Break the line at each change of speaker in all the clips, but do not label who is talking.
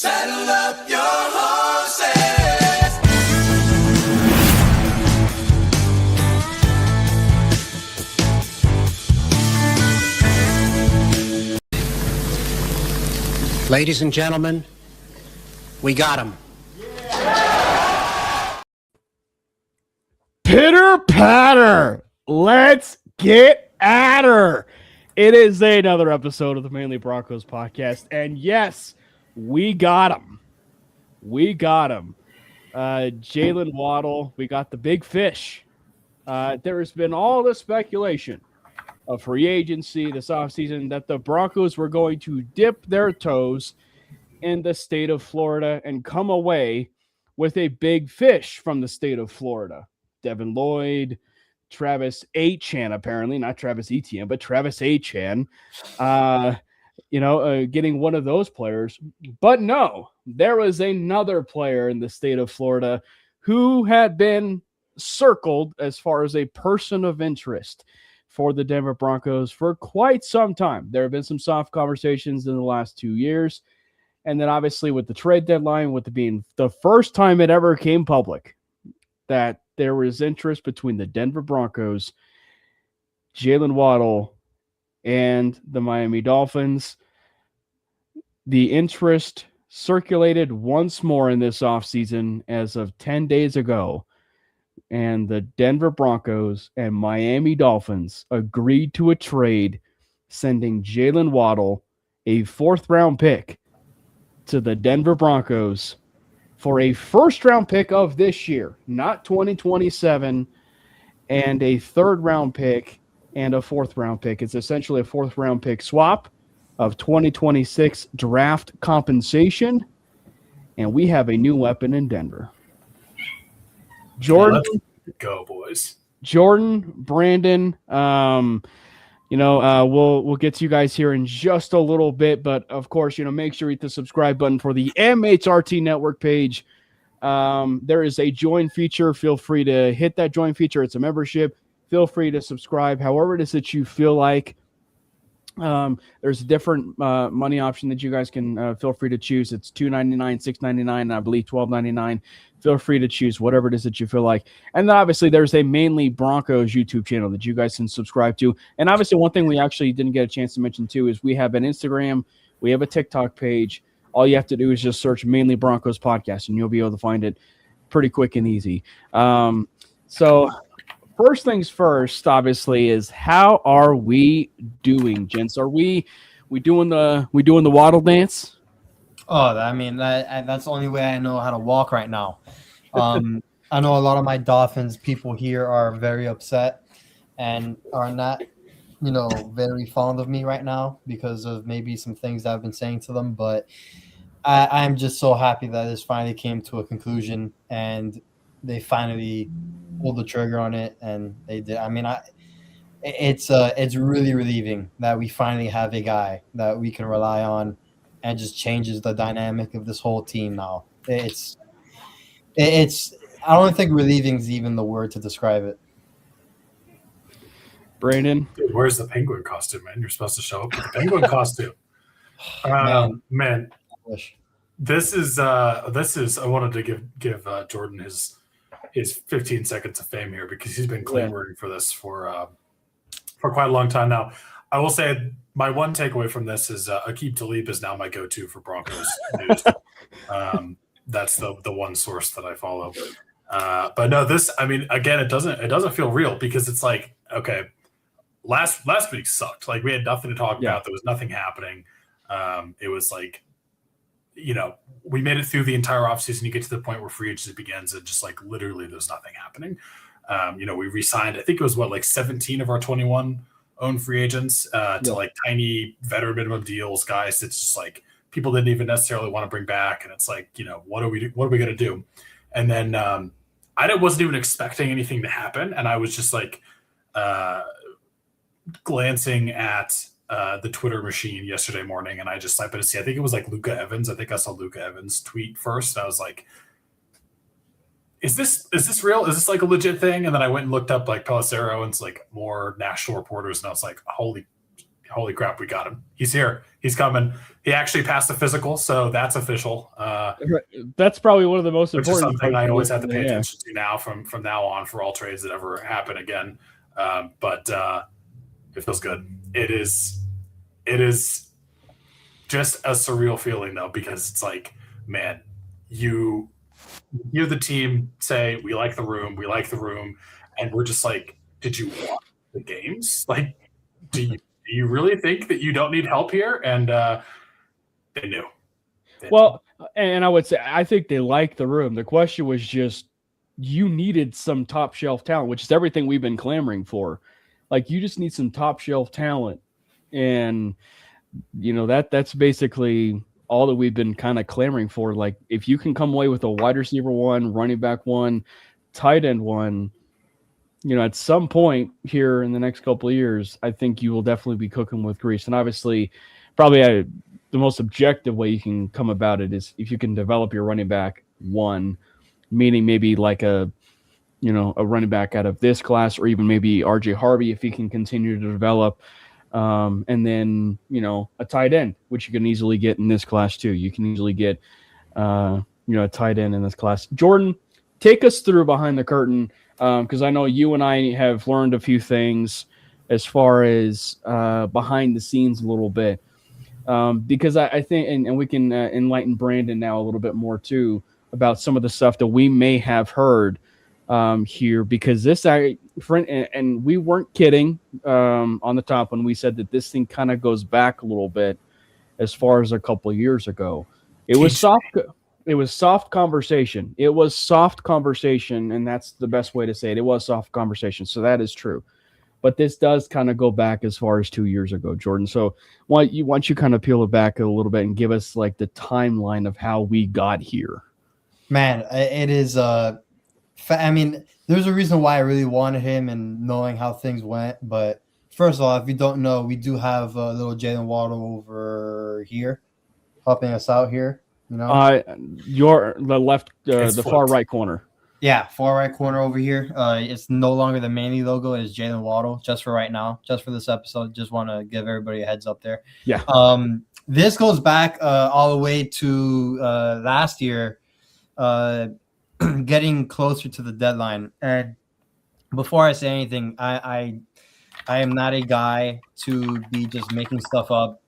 Saddle up your horses.
Ladies and gentlemen, we got him.
Pitter patter. Let's get at her. It is another episode of the Mainly Broncos podcast. And yes, we got him. Jaylon Waddle. We got the big fish. There has been all the speculation of free agency this offseason that the Broncos were going to dip their toes in the state of Florida and come away with a big fish from the state of Florida. Devin Lloyd, Travis Etienne, apparently, not Travis Etienne, but Travis Etienne, getting one of those players. But no, there was another player in the state of Florida who had been circled as far as a person of interest for the Denver Broncos for quite some time. There have been some soft conversations in the last 2 years. And then obviously with the trade deadline, with it being the first time it ever came public that there was interest between the Denver Broncos, Jaylon Waddle, and the Miami Dolphins, the interest circulated once more in this offseason as of 10 days ago. And the Denver Broncos and Miami Dolphins agreed to a trade, sending Jaylon Waddle, a 4th-round pick, to the Denver Broncos for a 1st-round pick of this year, not 2027, and a 3rd-round pick and a 4th-round pick. It's essentially a 4th-round pick swap of 2026 draft compensation, and we have a new weapon in Denver. Jordan,
let's go, boys.
Jordan, Brandon, we'll get to you guys here in just a little bit, but of course, make sure you hit the subscribe button for the MHRT Network page. There is a join feature. Feel free to hit that join feature. It's a membership. Feel free to subscribe however it is that you feel like. There's a different money option that you guys can feel free to choose. It's $2.99, $6.99, and I believe $12.99. Feel free to choose whatever it is that you feel like. And then obviously there's a Mainly Broncos YouTube channel that you guys can subscribe to. And obviously one thing we actually didn't get a chance to mention too is we have an Instagram, we have a TikTok page. All you have to do is just search Mainly Broncos podcast and you'll be able to find it pretty quick and easy. So first things first, obviously, is how are we doing, gents? Are we doing the Waddle dance?
Oh, I mean, that's the only way I know how to walk right now. I know a lot of my Dolphins people here are very upset and are not, very fond of me right now because of maybe some things that I've been saying to them. But I'm just so happy that this finally came to a conclusion and they finally pulled the trigger on it, and they did. I mean, it's really relieving that we finally have a guy that we can rely on, and just changes the dynamic of this whole team now. It's. I don't think relieving is even the word to describe it.
Brandon,
dude, where's the penguin costume, man? You're supposed to show up with the penguin costume. Man, this is. I wanted to give Jordan his 15 seconds of fame here because he's been clamoring for this for quite a long time now. I will say my one takeaway from this is Aqib Talib is now my go-to for Broncos news. That's the one source that I follow. But no, this, I mean, again, it doesn't feel real because it's like, okay, last week sucked. Like we had nothing to talk about. There was nothing happening. It was like, we made it through the entire offseason. You get to the point where free agency begins and just like literally there's nothing happening. We re-signed, I think it was 17 of our 21 own free agents to like tiny veteran minimum deals, guys. It's just like people didn't even necessarily want to bring back. And it's like, what are we going to do? And then I wasn't even expecting anything to happen. And I was just like glancing at the Twitter machine yesterday morning. And I just happened to see, I think it was like Luka Evans. I think I saw Luka Evans tweet first. And I was like, is this real? Is this like a legit thing? And then I went and looked up like Pelissero and it's like more national reporters. And I was like, holy holy crap, we got him. He's here. He's coming. He actually passed the physical, so that's official.
That's probably one of the most
Which is
important.
something I always have to pay
Yeah.
attention to now from now on for all trades that ever happen again. But it feels good. It is just a surreal feeling though, because it's like, man, you hear the team say, we like the room, and we're just like, did you watch the games? Like, do you really think that you don't need help here? And they knew.
Well, and I would say I think they like the room. The question was just you needed some top shelf talent, which is everything we've been clamoring for. Like, you just need some top shelf talent, and that's basically all that we've been kind of clamoring for. Like, if you can come away with a wide receiver one, running back one, tight end one, at some point here in the next couple of years, I think you will definitely be cooking with grease. And obviously, probably the most objective way you can come about it is if you can develop your running back one, meaning maybe like a running back out of this class, or even maybe RJ Harvey if he can continue to develop. And then, a tight end, which you can easily get in this class too. You can easily get, a tight end in this class. Jordan, take us through behind the curtain, because I know you and I have learned a few things as far as behind the scenes a little bit. Because I think, and we can enlighten Brandon now a little bit more too about some of the stuff that we may have heard here, because and we weren't kidding on the top when we said that this thing kind of goes back a little bit as far as a couple of years ago. It was soft conversation. It was soft conversation, and that's the best way to say it. It was soft conversation, so that is true. But this does kind of go back as far as 2 years ago, Jordan. So why don't you kind of peel it back a little bit and give us like the timeline of how we got here?
Man, it is I mean, there's a reason why I really wanted him and knowing how things went. But first of all, if you don't know, we do have a little Jaylon Waddle over here helping us out here.
You're the left, the far right corner.
Yeah, far right corner over here. It's no longer the Manly logo. It is Jaylon Waddle, just for right now, just for this episode. Just want to give everybody a heads up there.
Yeah.
This goes back all the way to last year, getting closer to the deadline. And before I say anything, I am not a guy to be just making stuff up.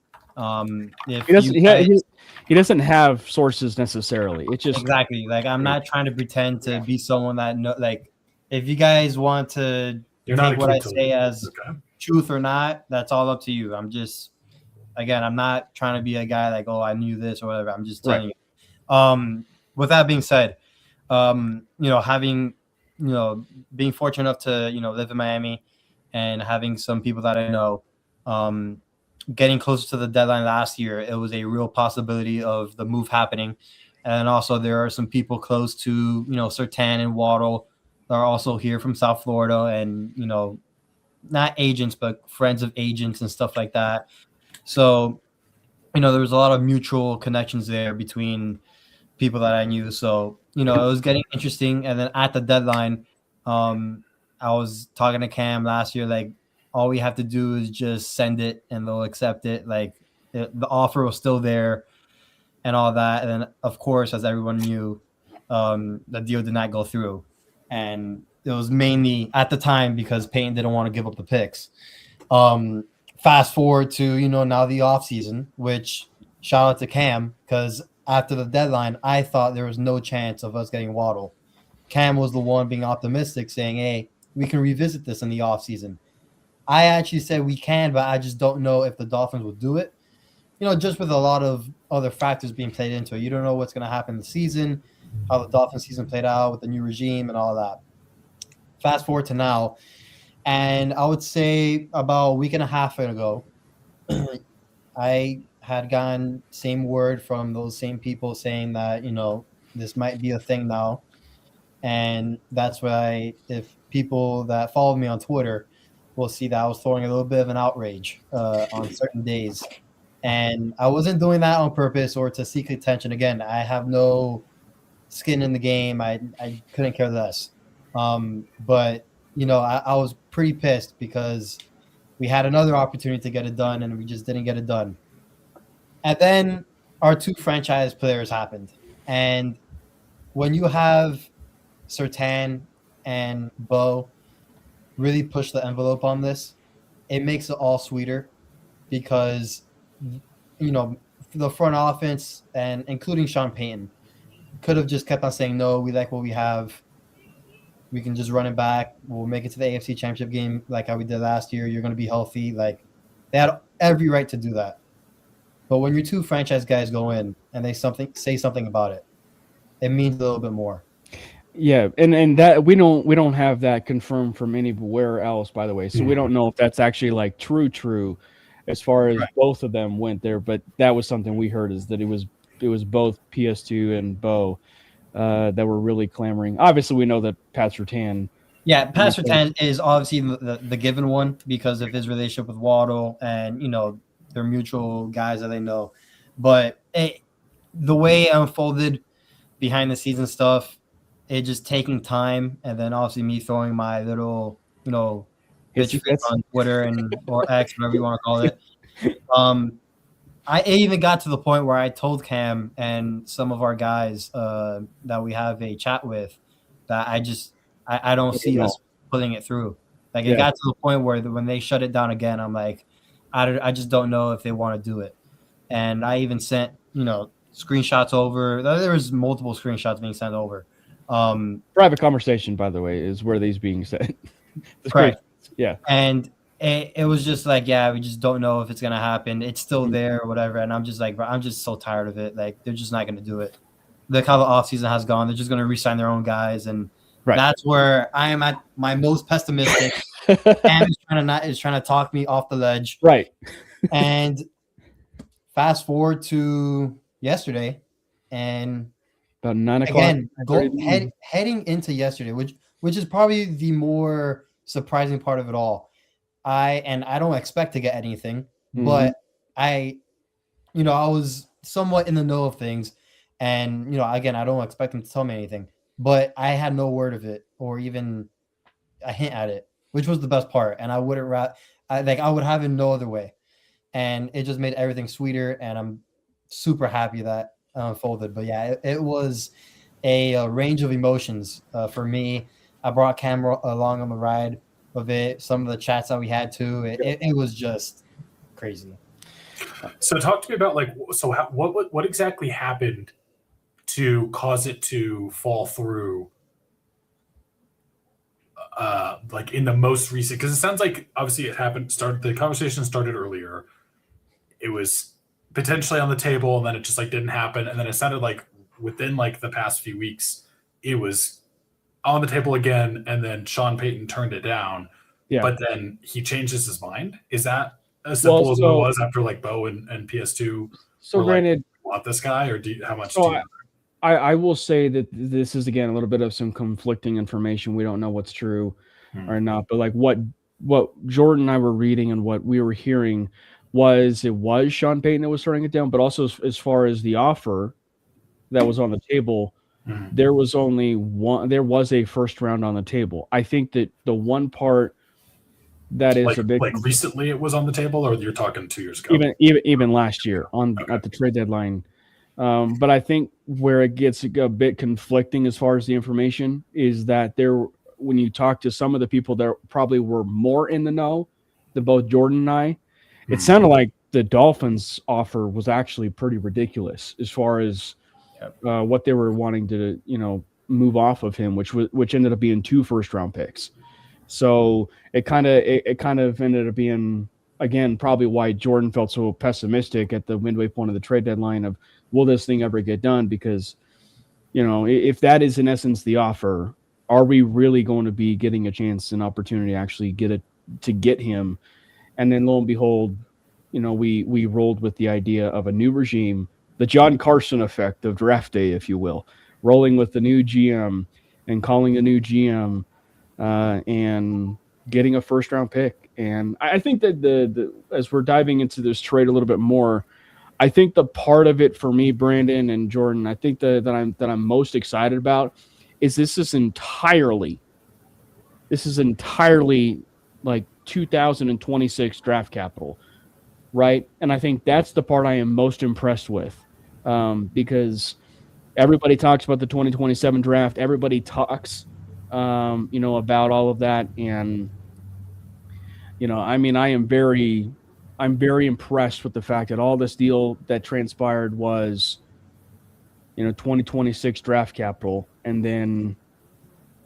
He doesn't have sources necessarily. It's just
exactly like I'm not trying to pretend to be someone that like. If you guys want to take what I say as truth or not, that's all up to you. I'm not trying to be a guy like, oh, I knew this or whatever. I'm just telling you. With that being said, having being fortunate enough to live in Miami and having some people that I know. Getting closer to the deadline last year, it was a real possibility of the move happening. And also there are some people close to, Surtain and Waddle that are also here from South Florida and, not agents, but friends of agents and stuff like that. So, there was a lot of mutual connections there between people that I knew. So, it was getting interesting. And then at the deadline, I was talking to Cam last year, like, all we have to do is just send it and they'll accept it. Like the offer was still there and all that. And then, of course, as everyone knew, the deal did not go through. And it was mainly at the time because Payton didn't want to give up the picks. Fast forward to, now the offseason, which shout out to Cam, because after the deadline, I thought there was no chance of us getting Waddle. Cam was the one being optimistic, saying, hey, we can revisit this in the offseason. I actually said we can, but I just don't know if the Dolphins will do it. Just with a lot of other factors being played into it. You don't know what's going to happen in the season, how the Dolphins season played out with the new regime and all that. Fast forward to now, and I would say about a week and a half ago, I had gotten same word from those same people saying that, this might be a thing now. And that's why if people that follow me on Twitter will see that I was throwing a little bit of an outrage on certain days. And I wasn't doing that on purpose or to seek attention. Again, I have no skin in the game. I couldn't care less. But, I was pretty pissed because We had another opportunity to get it done, and we just didn't get it done. And then our 2 franchise players happened. And when you have Surtain and Bo really push the envelope on this, it makes it all sweeter because, the front offense, and including Sean Payton, could have just kept on saying, no, we like what we have. We can just run it back. We'll make it to the AFC Championship game like how we did last year. You're going to be healthy. Like, they had every right to do that. But when your 2 franchise guys go in and they say something about it, it means a little bit more.
Yeah, and that we don't have that confirmed from anywhere else, by the way. So we don't know if that's actually like true as far as both of them went there. But that was something we heard, is that it was both PS2 and Bo that were really clamoring. Obviously, we know that Pat Surtain.
Yeah, Pat Surtain is obviously the given one because of his relationship with Waddle and they're mutual guys that they know. But the way it unfolded behind the scenes and stuff, it just taking time, and then obviously me throwing my little, bitch fit on Twitter or X, whatever you want to call it. It even got to the point where I told Cam and some of our guys that we have a chat with that I don't see us putting it through. Like, it got to the point where when they shut it down again, I'm like, I just don't know if they want to do it. And I even sent, screenshots over. There was multiple screenshots being sent over.
Private conversation, by the way, is where these being said.
Correct.
Yeah.
And it was just like, we just don't know if it's going to happen. It's still there or whatever. And I'm just like, bro, I'm just so tired of it. Like, they're just not going to do it. Look how the offseason has gone. They're just going to re-sign their own guys. And that's where I am at my most pessimistic. Cam is trying to talk me off the ledge.
Right.
And fast forward to yesterday, and
about 9 o'clock.
Again, heading into yesterday, which is probably the more surprising part of it all. I don't expect to get anything, but I was somewhat in the know of things, and again, I don't expect them to tell me anything, but I had no word of it or even a hint at it, which was the best part. And I would have it no other way, and it just made everything sweeter. And I'm super happy that unfolded. But yeah, it was a range of emotions for me. I brought Cam along on the ride of it. Some of the chats that we had too. It was just crazy.
So talk to me about what exactly happened to cause it to fall through, in the most recent, because it sounds like obviously the conversation started earlier. It was potentially on the table, and then it just didn't happen. And then it sounded like within the past few weeks, it was on the table again, and then Sean Payton turned it down. Yeah. But then he changes his mind. Is that as simple as it was after Bo and PS2?
So granted,
want this guy, or how much?
I will say that this is again a little bit of some conflicting information. We don't know what's true or not, but what Jordan and I were reading and what we were hearing was it was Sean Payton that was turning it down, but also as far as the offer that was on the table, there was only one. There was a first round on the table. I think that the one part that is a big
recently it was on the table, or you're talking 2 years ago,
even last year at the trade deadline. But I think where it gets a bit conflicting as far as the information is that when you talk to some of the people that probably were more in the know than both Jordan and I, it sounded like the Dolphins' offer was actually pretty ridiculous as far as what they were wanting to, move off of him, which ended up being 2 first-round picks. So it kind of ended up being, again, probably why Jordan felt so pessimistic at the midway point of the trade deadline of, will this thing ever get done? Because, if that is in essence the offer, are we really going to be getting a chance, an opportunity to actually get him? And then lo and behold, we rolled with the idea of a new regime, the John Carson effect of draft day, if you will, rolling with the new GM and calling a new GM and getting a first round pick. And I think that the as we're diving into this trade a little bit more, I think the part of it for me, Brandon and Jordan, I think that I'm most excited about is this is entirely like 2026 draft capital, right? And I think that's the part I am most impressed with, because everybody talks about the 2027 draft. Everybody talks, about all of that. And, I mean, I'm very impressed with the fact that all this deal that transpired was, 2026 draft capital, and then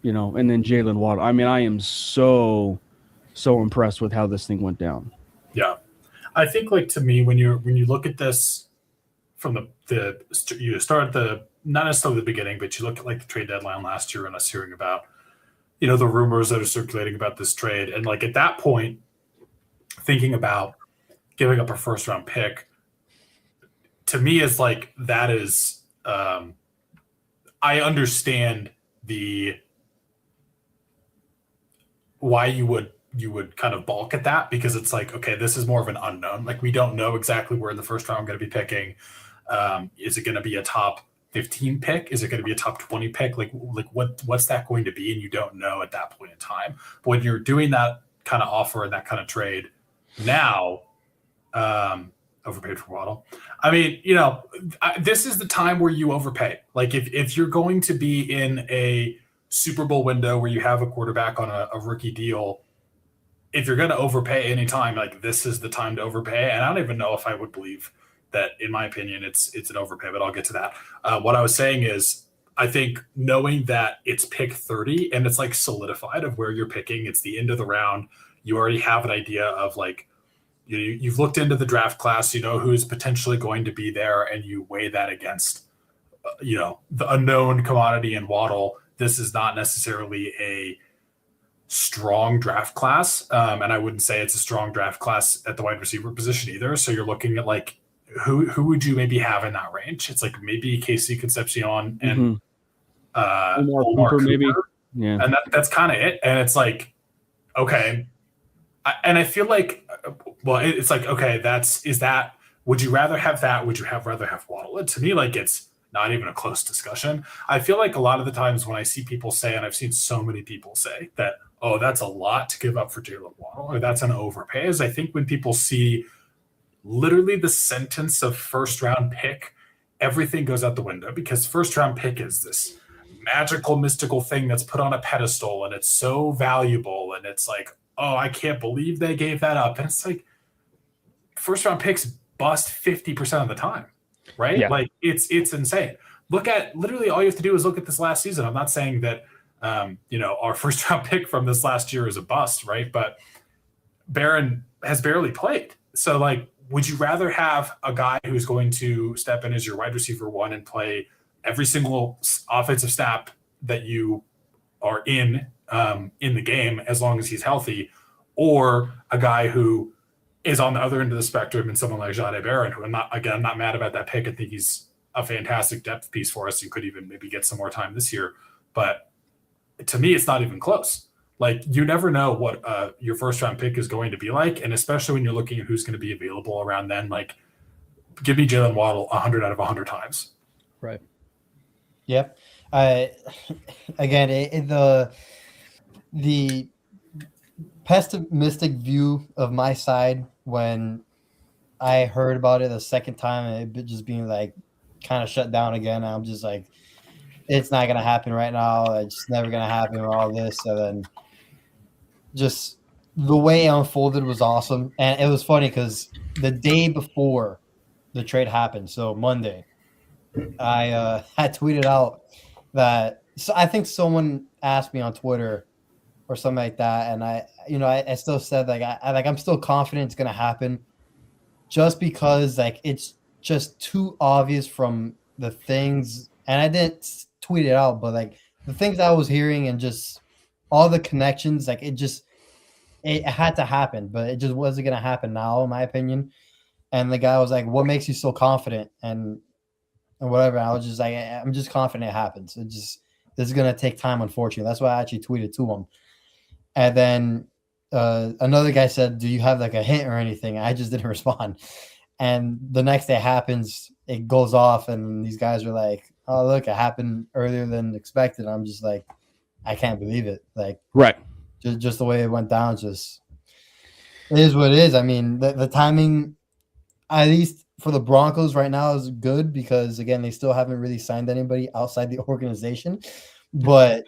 Jaylon Waddle. I mean, I am so impressed with how this thing went down.
Yeah, I think like to me when you look at this from you start at the not necessarily the beginning, but you look at like the trade deadline last year and us hearing about the rumors that are circulating about this trade, and like at that point, thinking about giving up a first round pick to me is like that is. I understand why you would kind of balk at that, because it's like, okay, this is more of an unknown. Like we don't know exactly where in the first round I'm going to be picking. Is it going to be a top 15 pick? Is it going to be a top 20 pick? Like what's that going to be? And you don't know at that point in time. But when you're doing that kind of offer and that kind of trade now, overpaid for Waddle. I mean, this is the time where you overpay. Like if you're going to be in a Super Bowl window where you have a quarterback on a rookie deal, if you're going to overpay any time, like this is the time to overpay. And I don't even know if I would believe that, in my opinion, it's an overpay, but I'll get to that. What I was saying is, I think knowing that it's pick 30 and it's like solidified of where you're picking, it's the end of the round. You already have an idea of like, you've looked into the draft class, who's potentially going to be there, and you weigh that against, the unknown commodity in Waddle. This is not necessarily a strong draft class, and I wouldn't say it's a strong draft class at the wide receiver position either. So you're looking at like who would you maybe have in that range? It's like maybe Casey Concepcion and
Omar Cooper, maybe, yeah,
and that's kind of it. And it's like, okay. And I feel like, well, it's like, okay, would you rather have that? Would you rather have Waddle? And to me, like, it's not even a close discussion. I feel like a lot of the times when I see people say, and I've seen so many people say that, oh, that's a lot to give up for Jaylon Waddle, or that's an overpay, is I think when people see literally the sentence of first round pick, everything goes out the window, because first round pick is this magical, mystical thing that's put on a pedestal, and it's so valuable, and it's like, oh, I can't believe they gave that up. And it's like, first round picks bust 50% of the time, right?
Yeah.
Like it's insane. Look at literally all you have to do is look at this last season. I'm not saying that, our first round pick from this last year is a bust, right? But Barron has barely played. So like, would you rather have a guy who's going to step in as your wide receiver one and play every single offensive snap that you are in the game, as long as he's healthy, or a guy who is on the other end of the spectrum and someone like Jahdae Barron, who I'm not mad about that pick. I think he's a fantastic depth piece for us and could even maybe get some more time this year. But to me, it's not even close. Like, you never know what your first round pick is going to be like. And especially when you're looking at who's going to be available around then, like, give me Jaylon Waddle 100 out of 100 times.
Right.
Yep. Again, the pessimistic view of my side when I heard about it the second time, it just being like kind of shut down again. I'm just like, it's not gonna happen right now. It's just never gonna happen with all this. And then just the way it unfolded was awesome, and it was funny because the day before the trade happened, so Monday, I tweeted out that, so I think someone asked me on Twitter or something like that, and I still said like I'm still confident it's gonna happen, just because like it's just too obvious from the things, and I didn't tweet it out, but like the things I was hearing and just all the connections, like it had to happen, but it just wasn't gonna happen now, in my opinion. And the guy was like, "What makes you so confident?" and whatever. I was just like, "I'm just confident it happens. This is gonna take time, unfortunately." That's why I actually tweeted to him. And then another guy said, "Do you have like a hint or anything?" I just didn't respond. And the next day happens, it goes off, and these guys are like, "Oh, look, it happened earlier than expected." I'm just like, I can't believe it. Like,
right.
Just the way it went down, just It is what it is. I mean, the timing, at least for the Broncos right now, is good because, again, they still haven't really signed anybody outside the organization. But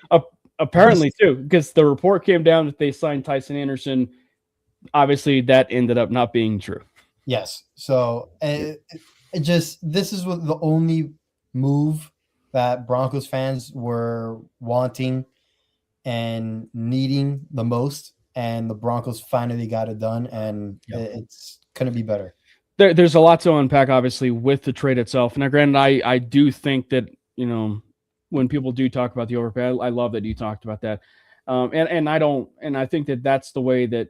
apparently, too, because the report came down that they signed Tyson Anderson. Obviously, that ended up not being true.
yes. So it just, this is what the only move that Broncos fans were wanting and needing the most. And the Broncos finally got it done, and it's going to be better.
There's a lot to unpack, obviously, with the trade itself. And granted, I do think that, when people do talk about the overpay, I love that you talked about that. I think that that's the way that,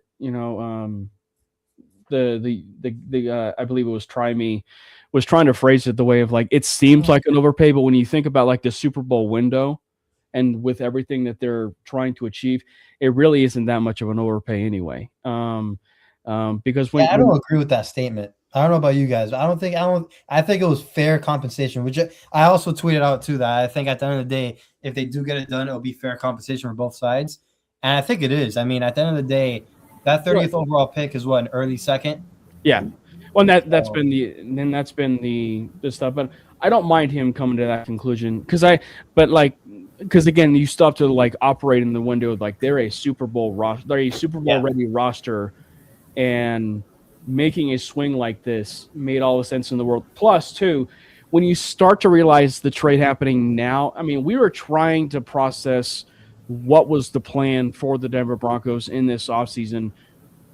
I believe it was Try Me was trying to phrase it the way of like, it seems like an overpay, but when you think about like the Super Bowl window and with everything that they're trying to achieve, it really isn't that much of an overpay anyway. Because
I don't agree with that statement. I don't know about you guys, but I think it was fair compensation, which I also tweeted out too, that I think at the end of the day, if they do get it done, it'll be fair compensation for both sides. And I think it is. I mean, at the end of the day, that 30th overall pick is an early second.
Yeah. Well, that's been the stuff, but I don't mind him coming to that conclusion because again, you still have to like operate in the window like they're a Super Bowl roster, they're a Super Bowl ready roster, and making a swing like this made all the sense in the world. Plus, too, when you start to realize the trade happening now, I mean, we were trying to process what was the plan for the Denver Broncos in this offseason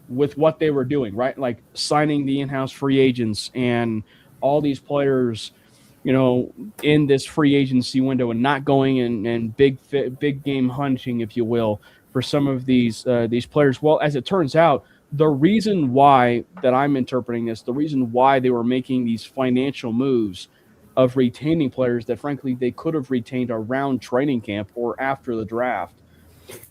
with what they were doing, right? Like signing the in-house free agents and all these players, in this free agency window and not going and big game hunting, if you will, for some of these players. Well, as it turns out, the reason why that I'm interpreting this, the reason why they were making these financial moves of retaining players that, frankly, they could have retained around training camp or after the draft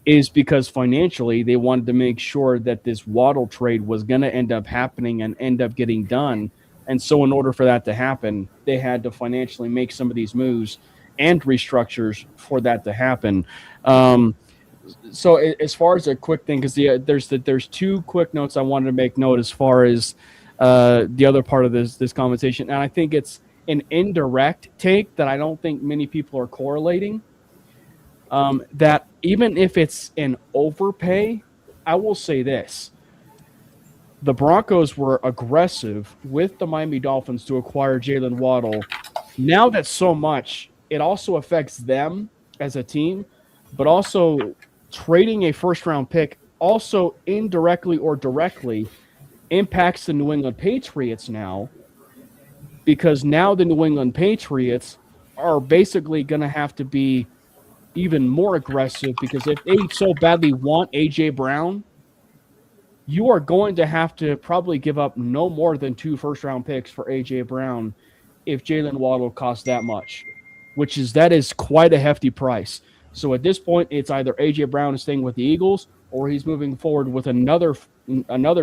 is because financially they wanted to make sure that this Waddle trade was going to end up happening and end up getting done. And so in order for that to happen, they had to financially make some of these moves and restructures for that to happen. So as far as a quick thing, because there's two quick notes I wanted to make note as far as the other part of this conversation, and I think it's an indirect take that I don't think many people are correlating. That even if it's an overpay, I will say this: the Broncos were aggressive with the Miami Dolphins to acquire Jaylon Waddle. Now that so much, it also affects them as a team, but also trading a first-round pick also indirectly or directly impacts the New England Patriots now, because now the New England Patriots are basically going to have to be even more aggressive, because if they so badly want A.J. Brown, you are going to have to probably give up no more than 2 first-round picks for A.J. Brown if Jaylon Waddle costs that much, that is quite a hefty price. So at this point, it's either A.J. Brown is staying with the Eagles or he's moving forward with another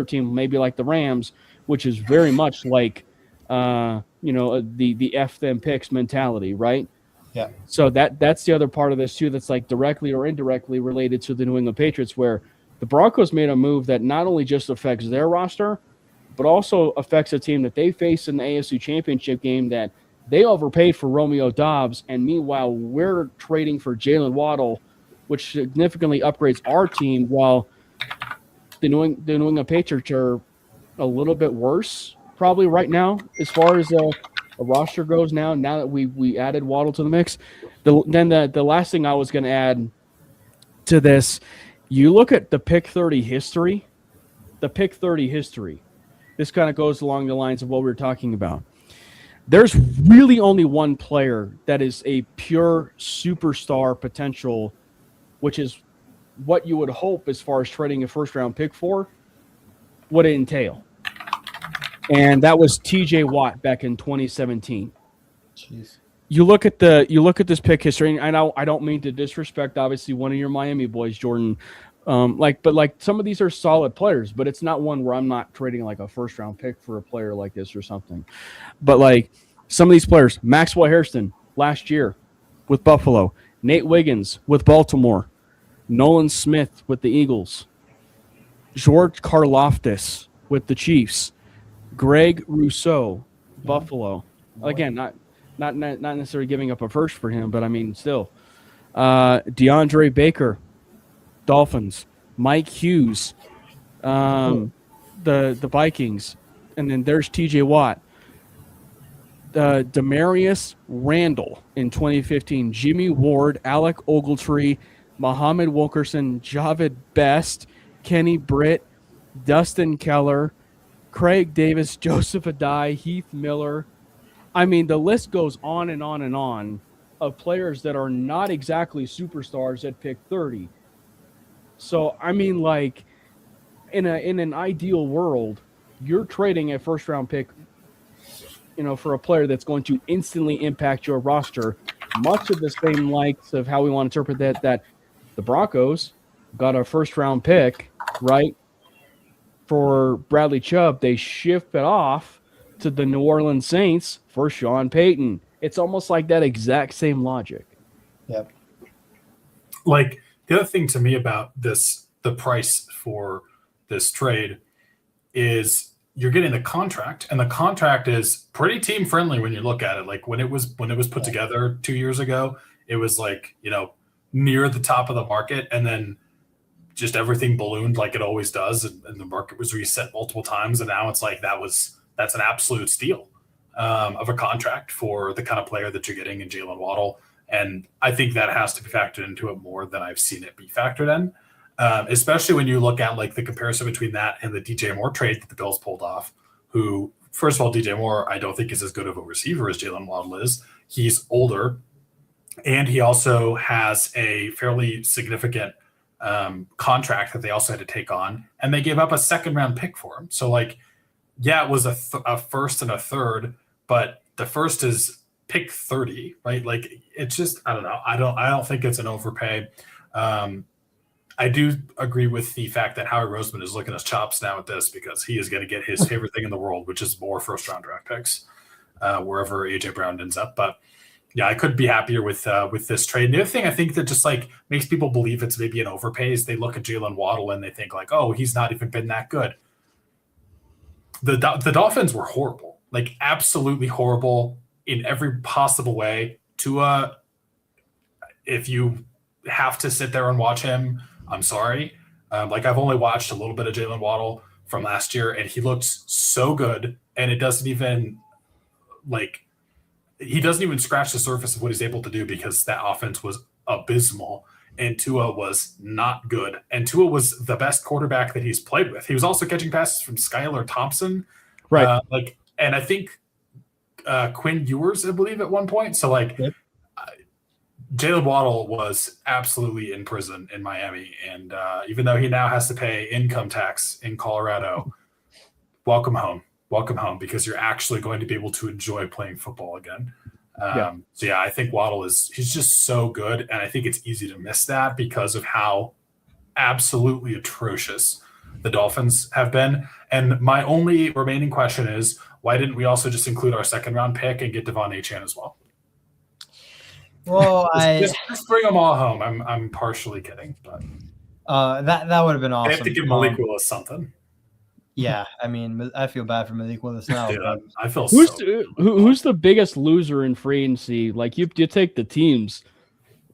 team, maybe like the Rams, which is very much like, the F them picks mentality, right?
Yeah.
So that's the other part of this too, that's like directly or indirectly related to the New England Patriots, where the Broncos made a move that not only just affects their roster, but also affects a team that they faced in the AFC Championship game that they overpaid for Romeo Doubs, and meanwhile, we're trading for Jaylon Waddle, which significantly upgrades our team, while the New England Patriots are a little bit worse probably right now as far as a roster goes now that we added Waddle to the mix. The last thing I was going to add to this, you look at the pick 30 history. This kind of goes along the lines of what we were talking about. There's really only one player that is a pure superstar potential, which is what you would hope as far as trading a first-round pick for would entail. And that was TJ Watt back in 2017.
Jeez.
You look at this pick history, and I don't mean to disrespect obviously one of your Miami boys, Jordan. But some of these are solid players, but it's not one where I'm not trading like a first round pick for a player like this or something. But like some of these players, Maxwell Hairston last year with Buffalo, Nate Wiggins with Baltimore, Nolan Smith with the Eagles, George Karlaftis with the Chiefs, Greg Rousseau, Buffalo. Again, not necessarily giving up a first for him, but I mean still. DeAndre Baker, Dolphins, Mike Hughes, the Vikings, and then there's TJ Watt. Demarius Randall in 2015, Jimmy Ward, Alec Ogletree, Muhammad Wilkerson, Javid Best, Kenny Britt, Dustin Keller, Craig Davis, Joseph Adai, Heath Miller. I mean, the list goes on and on and on of players that are not exactly superstars at pick 30. So, I mean, like, in an ideal world, you're trading a first-round pick, for a player that's going to instantly impact your roster. Much of the same likes of how we want to interpret that the Broncos got a first-round pick, right, for Bradley Chubb. They shift it off to the New Orleans Saints for Sean Payton. It's almost like that exact same logic.
Yep.
Like, the other thing to me about the price for this trade is you're getting the contract, and the contract is pretty team friendly when you look at it. Like when it was put together 2 years ago, it was like, near the top of the market, and then just everything ballooned like it always does, and the market was reset multiple times, and now it's like that's an absolute steal of a contract for the kind of player that you're getting in Jaylon Waddle. And I think that has to be factored into it more than I've seen it be factored in. Especially when you look at like the comparison between that and the DJ Moore trade that the Bills pulled off, who, first of all, DJ Moore, I don't think is as good of a receiver as Jaylon Waddle is. He's older, and he also has a fairly significant contract that they also had to take on, and they gave up a second-round pick for him. So, like, yeah, it was a first and a third, but the first is pick 30, right? Like, it's just, I don't know. I don't think it's an overpay. I do agree with the fact that Howie Roseman is licking his chops now at this, because he is going to get his favorite thing in the world, which is more first-round draft picks wherever A.J. Brown ends up. But, yeah, I could be happier with this trade. And the other thing I think that just, like, makes people believe it's maybe an overpay is they look at Jaylon Waddle and they think, like, oh, he's not even been that good. The Dolphins were horrible, like, absolutely horrible in every possible way. Tua, if you have to sit there and watch him, I'm sorry. I've only watched a little bit of Jaylon Waddle from last year, and he looks so good. And it doesn't even he doesn't even scratch the surface of what he's able to do, because that offense was abysmal and Tua was not good. And Tua was the best quarterback that he's played with. He was also catching passes from Skylar Thompson.
Right.
And I think Quinn Ewers, I believe, at one point. So,
Yep.
Jaylon Waddle was absolutely in prison in Miami, and even though he now has to pay income tax in Colorado, welcome home, because you're actually going to be able to enjoy playing football again. So yeah, I think Waddle he's just so good, and I think it's easy to miss that because of how absolutely atrocious the Dolphins have been. And my only remaining question is, why didn't we also just include our second round pick and get Devon Achane as well?
Well,
just bring them all home. I'm partially kidding, but
that would have been awesome.
They have to give Malik Willis something.
Yeah, I mean, I feel bad for Malik Willis now.
Dude, I feel
who's the biggest loser in free agency? Like, you take the teams.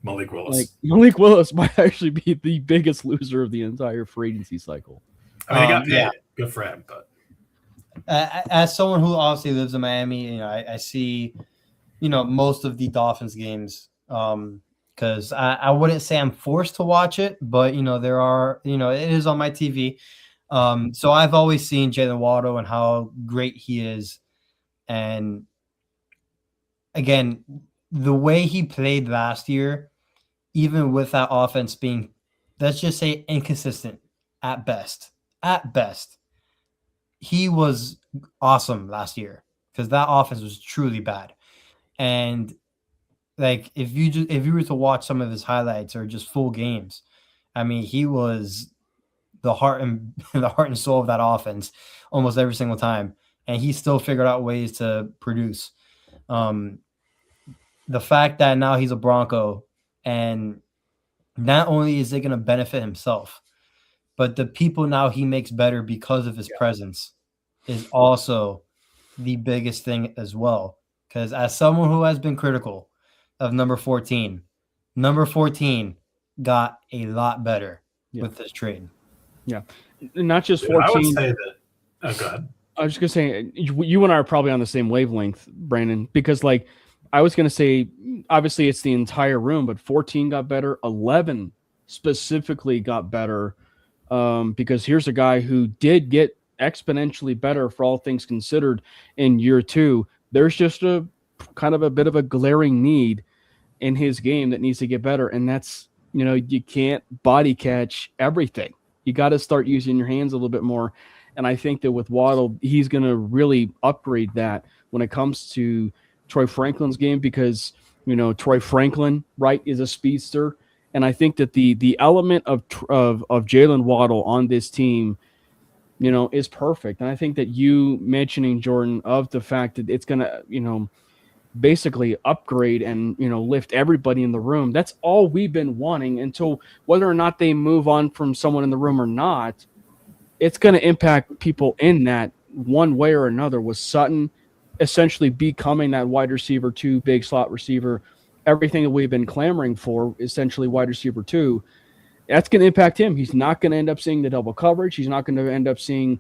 Malik Willis.
Like, Malik Willis might actually be the biggest loser of the entire free agency cycle.
I mean, he got paid. Yeah. Good for him, but
as someone who obviously lives in Miami, I see, most of the Dolphins games, because I wouldn't say I'm forced to watch it, but there are, it is on my TV. So I've always seen Jaylon Waddle and how great he is, and again, the way he played last year, even with that offense being, let's just say, inconsistent at best, he was awesome last year, because that offense was truly bad. And like, if you were to watch some of his highlights or just full games, I mean, he was the heart and soul of that offense almost every single time, and he still figured out ways to produce. The fact that now he's a Bronco, and not only is it going to benefit himself, but the people now he makes better because of his presence is also the biggest thing as well. Because as someone who has been critical of number 14 got a lot better with this trade.
Yeah. Not just
Dude,
14.
I would say that. Oh, go ahead.
I was just going to say, you and I are probably on the same wavelength, Brandon, because like I was going to say, obviously it's the entire room, but 14 got better. 11 specifically got better because here's a guy who did get exponentially better for all things considered in year 2. There's just a kind of a bit of a glaring need in his game that needs to get better. And that's, you can't body catch everything. You got to start using your hands a little bit more. And I think that with Waddle, he's going to really upgrade that when it comes to Troy Franklin's game because, Troy Franklin, right, is a speedster. And I think that the element of Jaylon Waddle on this team, is perfect. And I think that you mentioning, Jordan, of the fact that it's going to, basically upgrade and, lift everybody in the room. That's all we've been wanting until whether or not they move on from someone in the room or not, it's going to impact people in that one way or another with Sutton essentially becoming that wide receiver 2, big slot receiver, everything that we've been clamoring for, essentially wide receiver 2. That's going to impact him. He's not going to end up seeing the double coverage. He's not going to end up seeing,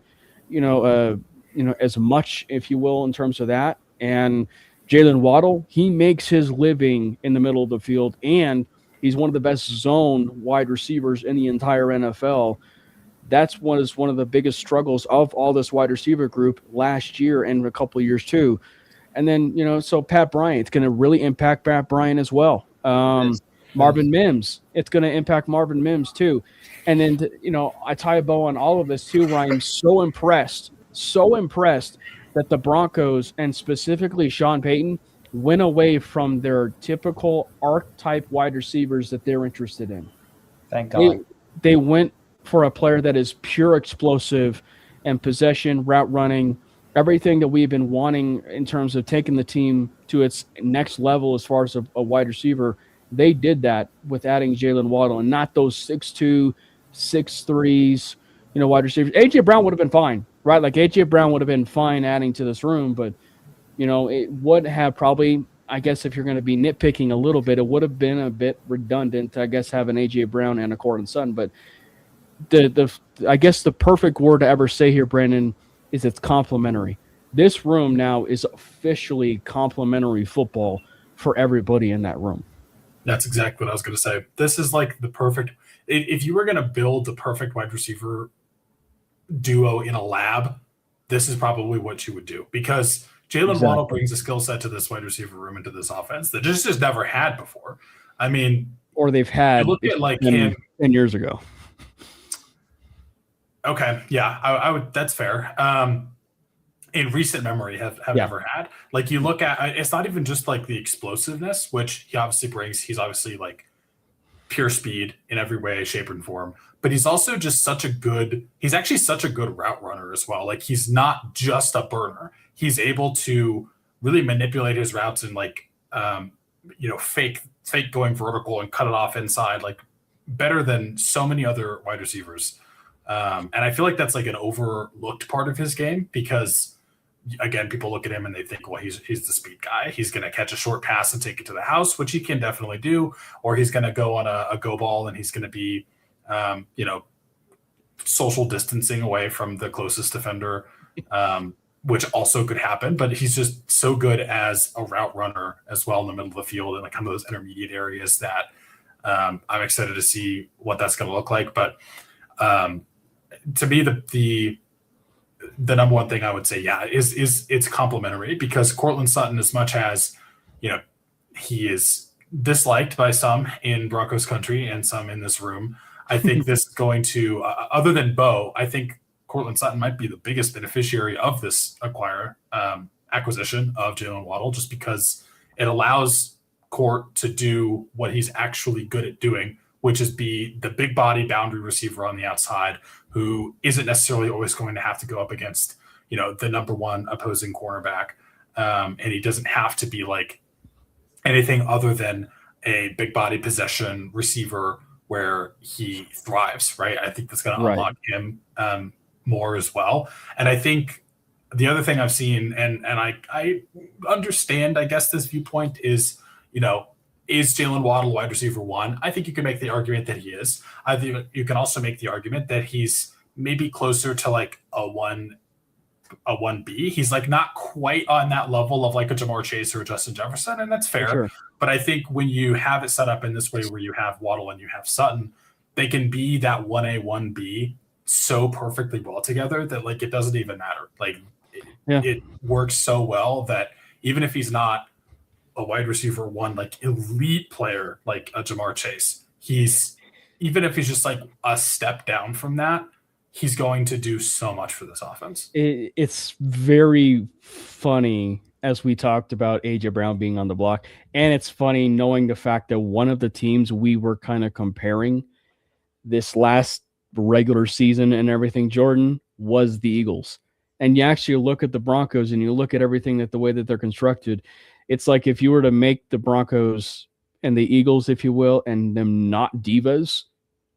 as much, if you will, in terms of that. And Jaylon Waddle, he makes his living in the middle of the field, and he's one of the best zone wide receivers in the entire NFL. That's one of the biggest struggles of all this wide receiver group last year and a couple of years too. And then, so Pat Bryant, it's going to really impact Pat Bryant as well. Marvin Mims, it's going to impact Marvin Mims too. And then, I tie a bow on all of this too, where I'm so impressed that the Broncos and specifically Sean Payton went away from their typical archetype wide receivers that they're interested in.
Thank God.
They went for a player that is pure explosive and possession, route running, everything that we've been wanting in terms of taking the team to its next level as far as a wide receiver. They did that with adding Jaylon Waddle and not those 6'2", 6'3", wide receivers. A.J. Brown would have been fine, right? Like A.J. Brown would have been fine adding to this room, but, it would have probably, I guess if you're going to be nitpicking a little bit, it would have been a bit redundant to, I guess, have an A.J. Brown and a Cortland Sutton. But I guess the perfect word to ever say here, Brandon, is it's complimentary. This room now is officially complimentary football for everybody in that room.
That's exactly what I was going to say. This is like the perfect – if you were going to build the perfect wide receiver duo in a lab, this is probably what you would do because Jaylon Waddle brings a skill set to this wide receiver room into this offense that just never had before. I mean –
or they've had
look at like
10 years ago.
Okay, yeah, I would. That's fair. In recent memory, have never had. Like you look at, it's not even just like the explosiveness, which he obviously brings. He's obviously like pure speed in every way, shape, and form. But he's also just he's actually such a good route runner as well. Like he's not just a burner. He's able to really manipulate his routes and like, fake going vertical and cut it off inside, like better than so many other wide receivers. And I feel like that's like an overlooked part of his game because, again, people look at him and they think, well, he's the speed guy. He's going to catch a short pass and take it to the house, which he can definitely do, or he's going to go on a go ball and he's going to be, social distancing away from the closest defender, which also could happen. But he's just so good as a route runner as well in the middle of the field and like kind of those intermediate areas that I'm excited to see what that's going to look like. But to me, the number one thing I would say, is it's complimentary because Cortland Sutton, as much as he is disliked by some in Broncos country and some in this room, I think this is going to, other than Bo, I think Cortland Sutton might be the biggest beneficiary of this acquisition of Jaylon Waddle, just because it allows Court to do what he's actually good at doing, which is be the big body boundary receiver on the outside who isn't necessarily always going to have to go up against, the number one opposing cornerback. And he doesn't have to be like anything other than a big body possession receiver where he thrives, right? I think that's going to
Right.
unlock him more as well. And I think the other thing I've seen, and I understand, I guess, this viewpoint is, is Jaylon Waddle wide receiver 1? I think you can make the argument that he is. I think you can also make the argument that he's maybe closer to like a 1B. He's like not quite on that level of like a Jamar Chase or a Justin Jefferson, and that's fair.
Sure.
But I think when you have it set up in this way where you have Waddle and you have Sutton, they can be that 1A, 1B so perfectly well together that like it doesn't even matter. Like it works so well that even if he's not a wide receiver 1, like elite player like a Jamar Chase, even if he's just like a step down from that, he's going to do so much for this offense.
It's very funny as we talked about AJ Brown being on the block. And it's funny knowing the fact that one of the teams we were kind of comparing this last regular season and everything, Jordan, was the Eagles. And you actually look at the Broncos and you look at everything that the way that they're constructed. It's like if you were to make the Broncos and the Eagles, if you will, and them not divas,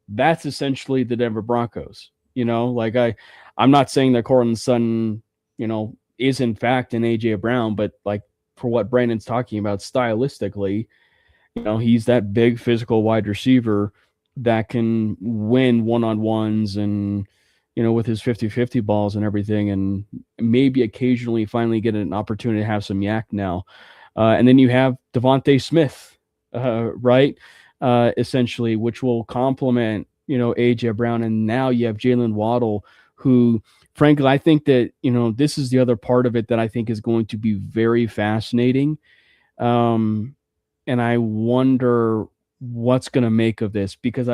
that's essentially the Denver Broncos. Like I'm not saying that Cortland Sutton, is in fact an AJ Brown, but like for what Brandon's talking about stylistically, he's that big physical wide receiver that can win one-on-ones and, with his 50-50 balls and everything, and maybe occasionally finally get an opportunity to have some yak now. And then you have Devontae Smith, right? Essentially, which will complement AJ Brown, and now you have Jaylon Waddle, who, frankly, I think that this is the other part of it that I think is going to be very fascinating, and I wonder what's going to make of this, because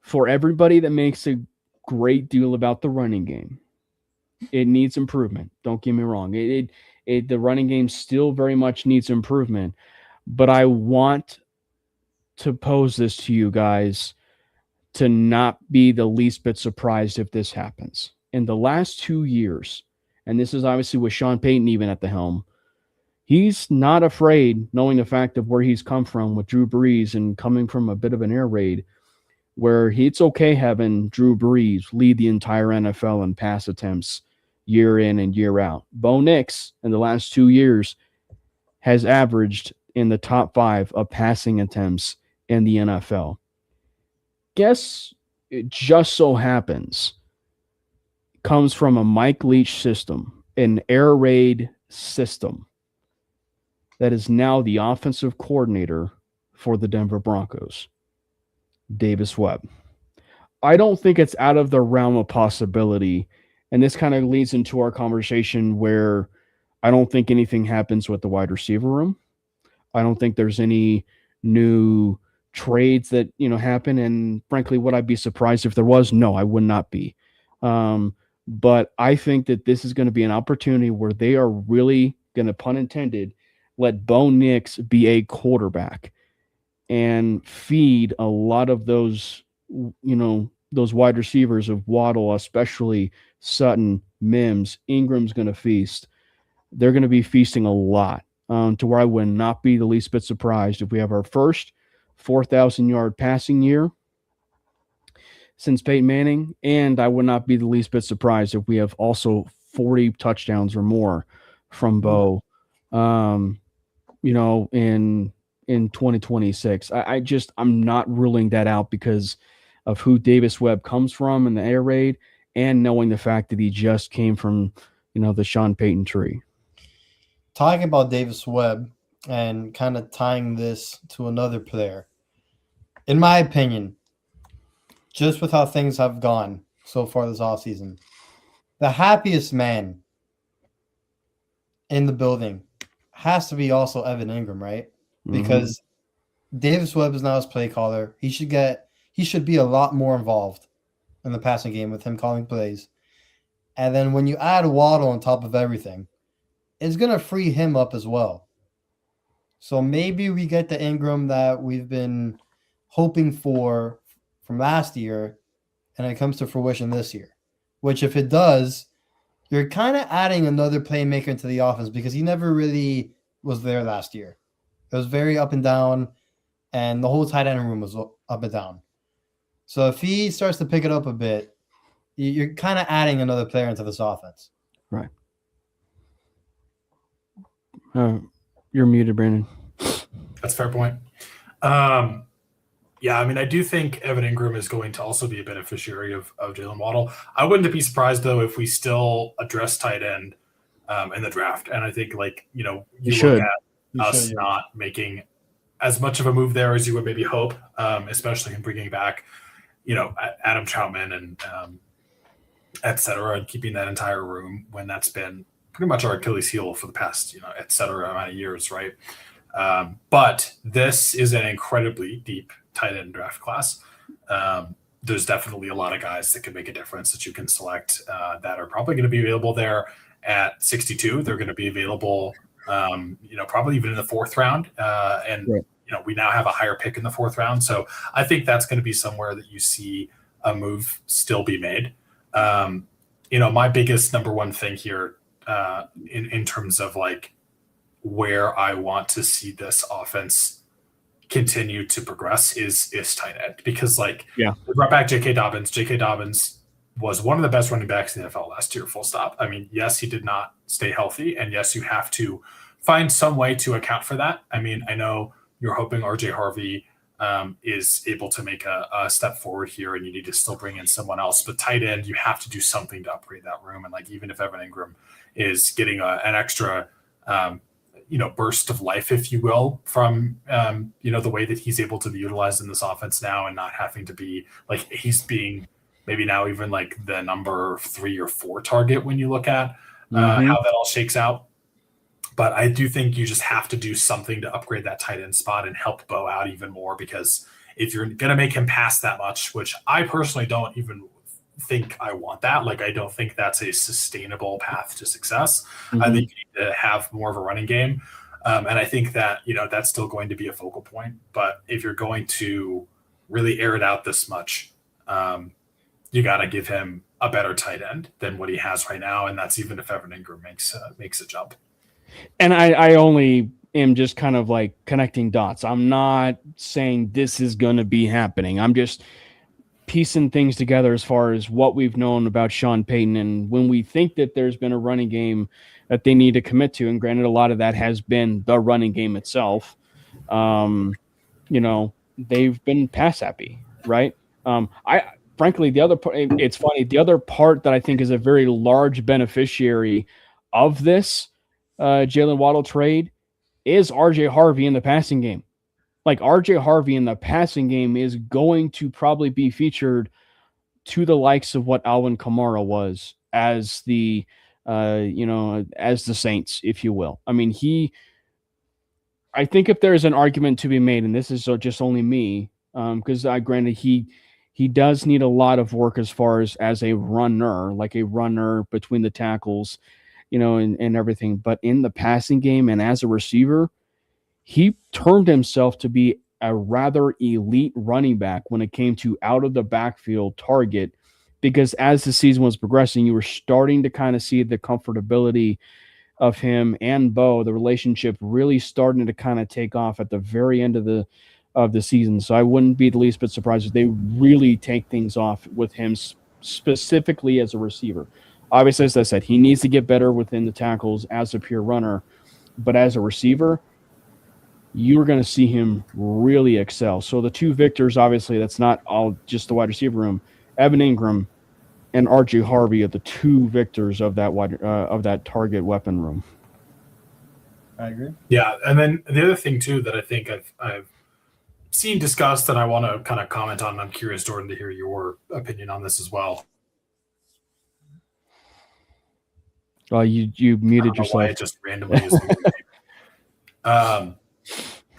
for everybody that makes a great deal about the running game, it needs improvement. Don't get me wrong; the running game still very much needs improvement, but I want to pose this to you guys to not be the least bit surprised if this happens. In the last 2 years, and this is obviously with Sean Payton even at the helm, he's not afraid, knowing the fact of where he's come from with Drew Brees and coming from a bit of an air raid, where it's okay having Drew Brees lead the entire NFL in pass attempts year in and year out. Bo Nix, in the last 2 years, has averaged in the top 5 of passing attempts in the NFL. Guess it just so happens comes from a Mike Leach system, an air raid system that is now the offensive coordinator for the Denver Broncos, Davis Webb. I don't think it's out of the realm of possibility, and this kind of leads into our conversation where I don't think anything happens with the wide receiver room. I don't think there's any new trades that happen, and frankly, would I be surprised if there was? No, I would not be. But I think that this is going to be an opportunity where they are really going to, pun intended, let Bo Nix be a quarterback and feed a lot of those wide receivers of Waddle, especially Sutton, Mims. Ingram's going to feast. They're going to be feasting a lot, to where I would not be the least bit surprised if we have our first 4,000-yard passing year since Peyton Manning, and I would not be the least bit surprised if we have also 40 touchdowns or more from Bo, in 2026. I'm not ruling that out because of who Davis Webb comes from in the air raid, and knowing the fact that he just came from, the Sean Payton tree.
Talking about Davis Webb and kind of tying this to another player, in my opinion, just with how things have gone so far this offseason, the happiest man in the building has to be also Evan Ingram, right? Because Davis Webb is now his play caller. He should be a lot more involved in the passing game with him calling plays. And then when you add Waddle on top of everything, it's going to free him up as well. So maybe we get the Ingram that we've been hoping for from last year, and it comes to fruition this year. Which, if it does, you're kind of adding another playmaker into the offense, because he never really was there last year. It was very up and down, and the whole tight end room was up and down. So if he starts to pick it up a bit, you're kind of adding another player into this offense.
Right. You're muted, Brandon.
That's a fair point. Yeah, I mean, I do think Evan Ingram is going to also be a beneficiary of Jaylon Waddle. I wouldn't be surprised, though, if we still address tight end in the draft. And I think, like, you
should.
Look at us not making as much of a move there as you would maybe hope, especially in bringing back, Adam Troutman and et cetera, and keeping that entire room when that's been pretty much our Achilles heel for the past, et cetera amount of years, right? But this is an incredibly deep tight end draft class. There's definitely a lot of guys that can make a difference that you can select that are probably going to be available there at 62. They're going to be available, probably even in the fourth round. And
right.
We now have a higher pick in the fourth round. So I think that's going to be somewhere that you see a move still be made. My biggest number one thing here in terms of like where I want to see this offense continue to progress is tight end, because we brought back J.K. Dobbins. J.K. Dobbins was one of the best running backs in the NFL last year, full stop. I mean, yes, he did not stay healthy, and yes, you have to find some way to account for that. I mean, I know you're hoping RJ Harvey is able to make a step forward here, and you need to still bring in someone else. But tight end, you have to do something to upgrade that room. And like, even if Evan Ingram is getting an extra burst of life, if you will, from the way that he's able to be utilized in this offense now, and not having to be like, he's being maybe now even like the number 3 or 4 target when you look at how that all shakes out. But I do think you just have to do something to upgrade that tight end spot and help Bo out even more, because if you're going to make him pass that much, which I personally don't even think I want that. Like, I don't think that's a sustainable path to success. I think you need to have more of a running game. And I think that, that's still going to be a focal point. But if you're going to really air it out this much, you got to give him a better tight end than what he has right now. And that's even if Evan Ingram makes a jump.
And I only am just kind of like connecting dots. I'm not saying this is going to be happening. I'm just piecing things together as far as what we've known about Sean Payton. And when we think that there's been a running game that they need to commit to, and granted, a lot of that has been the running game itself, they've been pass happy, right? Frankly, the other part, it's funny, the other part that I think is a very large beneficiary of this Jaylon Waddle trade is RJ Harvey in the passing game. Like, RJ Harvey in the passing game is going to probably be featured to the likes of what Alvin Kamara was as the Saints, if you will. I mean, I think if there's an argument to be made, and this is just only me, because granted he does need a lot of work as far as a runner, like a runner between the tackles, and everything. But in the passing game and as a receiver, he turned himself to be a rather elite running back when it came to out of the backfield target, because as the season was progressing, you were starting to kind of see the comfortability of him and Bo, the relationship really starting to kind of take off at the very end of the season. So I wouldn't be the least bit surprised if they really take things off with him specifically as a receiver. Obviously, as I said, he needs to get better within the tackles as a pure runner, but as a receiver, you're going to see him really excel. So the two victors, obviously, that's not all just the wide receiver room. Evan Ingram and RJ Harvey are the two victors of that target weapon room.
I agree.
Yeah, and then the other thing too that I think I've seen discussed and I want to kind of comment on, and I'm curious, Jordan, to hear your opinion on this as well.
You muted yourself.
Why it just randomly is.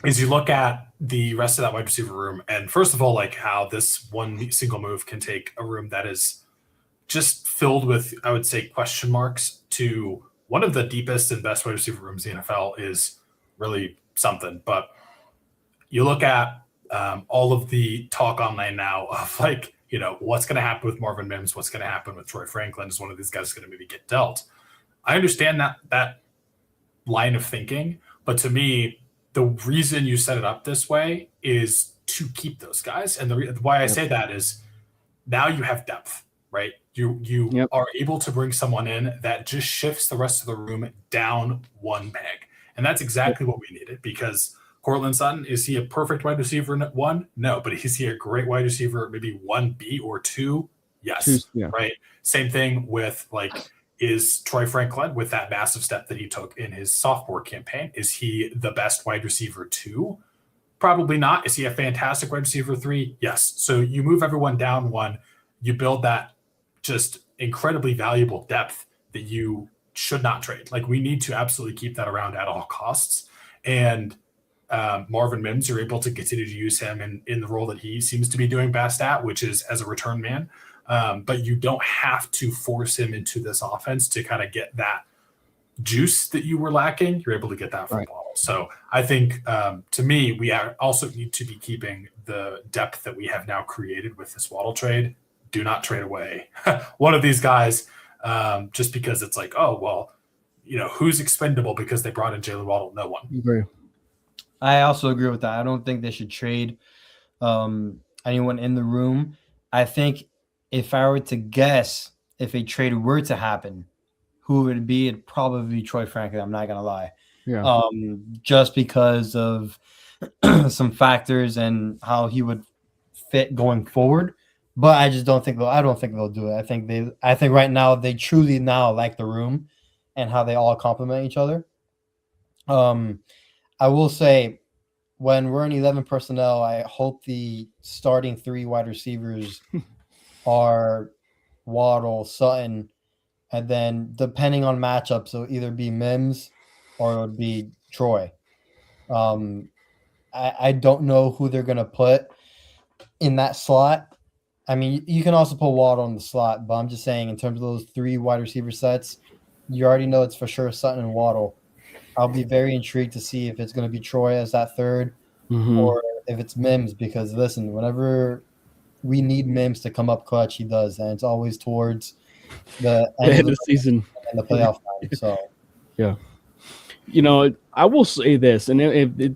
Is you look at the rest of that wide receiver room, and first of all, like how this one single move can take a room that is just filled with, I would say, question marks to one of the deepest and best wide receiver rooms in the NFL is really something. But you look at all of the talk online now of like, what's going to happen with Marvin Mims, what's going to happen with Troy Franklin, is one of these guys going to maybe get dealt. I understand that line of thinking, but to me, the reason you set it up this way is to keep those guys. And why I say that is now you have depth, right? You are able to bring someone in that just shifts the rest of the room down one peg. And that's exactly what we needed, because Cortland Sutton, is he a perfect wide receiver in 1? No, but is he a great wide receiver, maybe 1B or 2? Yes, right? Same thing with, like, is Troy Franklin, with that massive step that he took in his sophomore campaign, is he the best wide receiver 2? Probably not. Is he a fantastic wide receiver 3? Yes. So you move everyone down one, you build that just incredibly valuable depth that you should not trade. Like, we need to absolutely keep that around at all costs. And Marvin Mims, you're able to continue to use him in the role that he seems to be doing best at, which is as a return man. But you don't have to force him into this offense to kind of get that juice that you were lacking. You're able to get that from Waddle. So I think, to me, we also need to be keeping the depth that we have now created with this Waddle trade. Do not trade away one of these guys just because it's like, oh, well, who's expendable because they brought in Jaylon Waddle? No one.
Agree.
I also agree with that. I don't think they should trade anyone in the room. I think if I were to guess, if a trade were to happen, who would it be? It'd probably be Troy Franklin. I'm not going to lie.
Yeah.
Just because of some factors and how he would fit going forward. But I just don't think they'll do it. I think right now they truly now like the room and how they all complement each other. I will say, when we're in 11 personnel, I hope the starting 3 wide receivers are Waddle, Sutton, and then depending on matchups, it'll either be Mims or it would be Troy. I don't know who they're going to put in that slot. I mean, you can also put Waddle in the slot, but I'm just saying in terms of those 3 wide receiver sets, you already know it's for sure Sutton and Waddle. I'll be very intrigued to see if it's going to be Troy as that third or if it's Mims, because, listen, whenever we need Mims to come up clutch, he does, and it's always towards the end of the
season
and the playoff time. So,
yeah. I will say this, and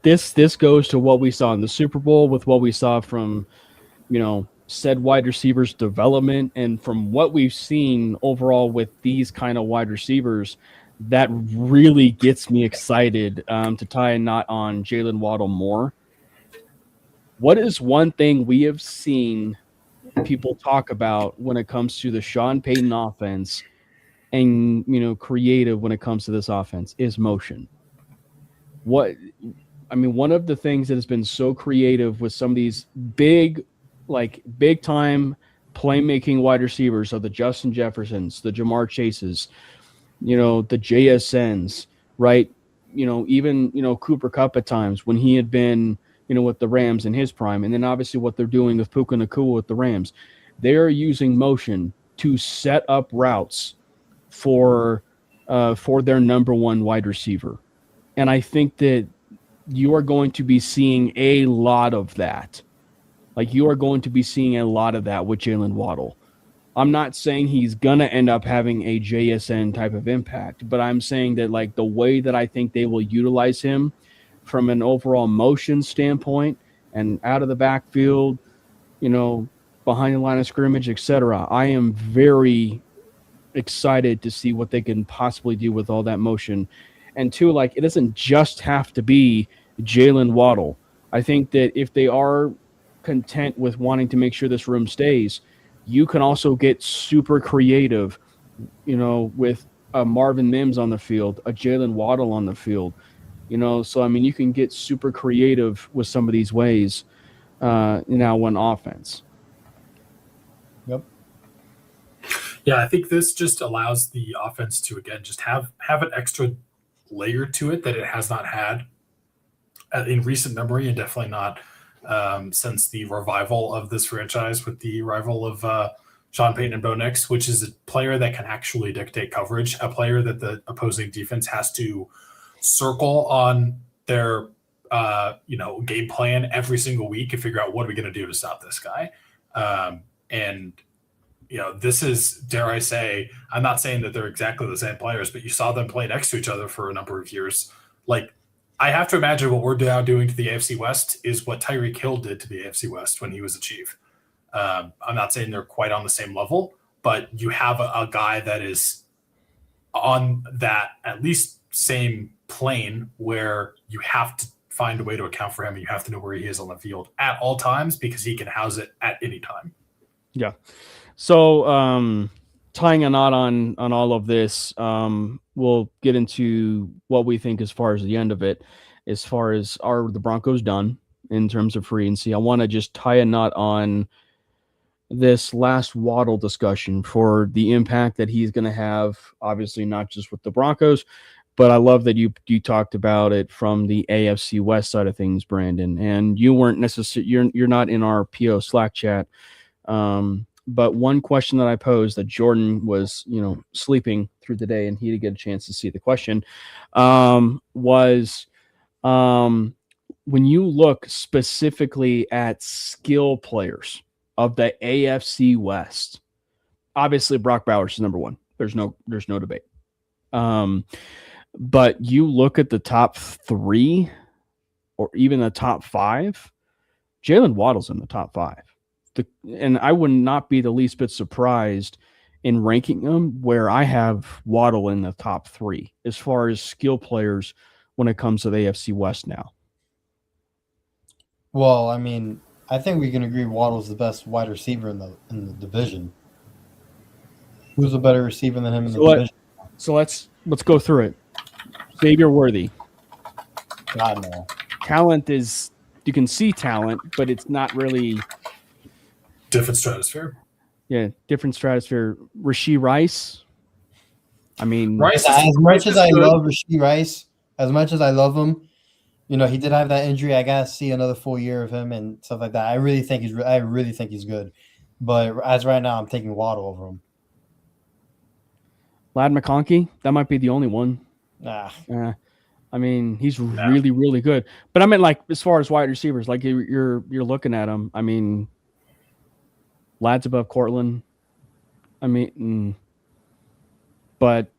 this goes to what we saw in the Super Bowl with what we saw from, said wide receivers development, and from what we've seen overall with these kind of wide receivers, that really gets me excited to tie a knot on Jaylon Waddle more. What is one thing we have seen people talk about when it comes to the Sean Payton offense and, creative when it comes to this offense is motion. One of the things that has been so creative with some of these big time playmaking wide receivers are the Justin Jeffersons, the Jamar Chases, the JSNs, right? Even, Cooper Kupp at times when he had been, with the Rams in his prime. And then obviously what they're doing with Puka Nacua with the Rams. They are using motion to set up routes for their number one wide receiver. And I think that you are going to be seeing a lot of that. You are going to be seeing a lot of that with Jaylon Waddle. I'm not saying he's going to end up having a JSN type of impact, but I'm saying that the way that I think they will utilize him from an overall motion standpoint and out of the backfield, behind the line of scrimmage, etc. I am very excited to see what they can possibly do with all that motion. And two, it doesn't just have to be Jaylon Waddle. I think that if they are content with wanting to make sure this room stays, you can also get super creative, with a Marvin Mims on the field, a Jaylon Waddle on the field, so you can get super creative with some of these ways now on offense.
Yep.
Yeah, I think this just allows the offense to, again, just have an extra layer to it that it has not had in recent memory, and definitely not since the revival of this franchise with the arrival of Sean Payton and Bo Nix, which is a player that can actually dictate coverage, a player that the opposing defense has to circle on their game plan every single week and figure out what are we going to do to stop this guy. And this is, dare I say, I'm not saying that they're exactly the same players, but you saw them play next to each other for a number of years. I have to imagine what we're now doing to the AFC West is what Tyreek Hill did to the AFC West when he was a Chief. I'm not saying they're quite on the same level, but you have a guy that is on that at least same plane where you have to find a way to account for him, and you have to know where he is on the field at all times because he can house it at any time.
Yeah. So tying a knot on all of this, we'll get into what we think as far as the end of it. As far as are the Broncos done in terms of free agency, I want to just tie a knot on this last Waddle discussion for the impact that he's going to have, obviously not just with the Broncos, but I love that you talked about it from the AFC West side of things, Brandon, and you weren't necessarily, you're not in our PO Slack chat. But one question that I posed that Jordan was, sleeping through the day and he didn't get a chance to see the question, was when you look specifically at skill players of the AFC West, obviously Brock Bowers is number one. There's no debate. But you look at the top 3 or even the top 5, Jaylon Waddle's in the top 5. And I would not be the least bit surprised in ranking them where I have Waddle in the top 3 as far as skill players when it comes to the AFC West now.
Well, I mean, I think we can agree Waddle's the best wide receiver in the division. Who's a better receiver than him in the division?
So let's go through it. Xavier Worthy.
God, no.
Talent is, you can see talent, but it's not really
different stratosphere.
Yeah, different stratosphere. Rashee Rice. I mean,
Rice, as much as I love Rashee Rice, as much as I love him, he did have that injury. I gotta see another full year of him and stuff like that. I really think he's good. But as right now, I'm taking Waddle over him.
Ladd McConkey, that might be the only one.
Nah.
I mean, he's really, really good. But I mean, like, as far as wide receivers, like you're looking at him. I mean, Ladd's above Cortland. I mean, but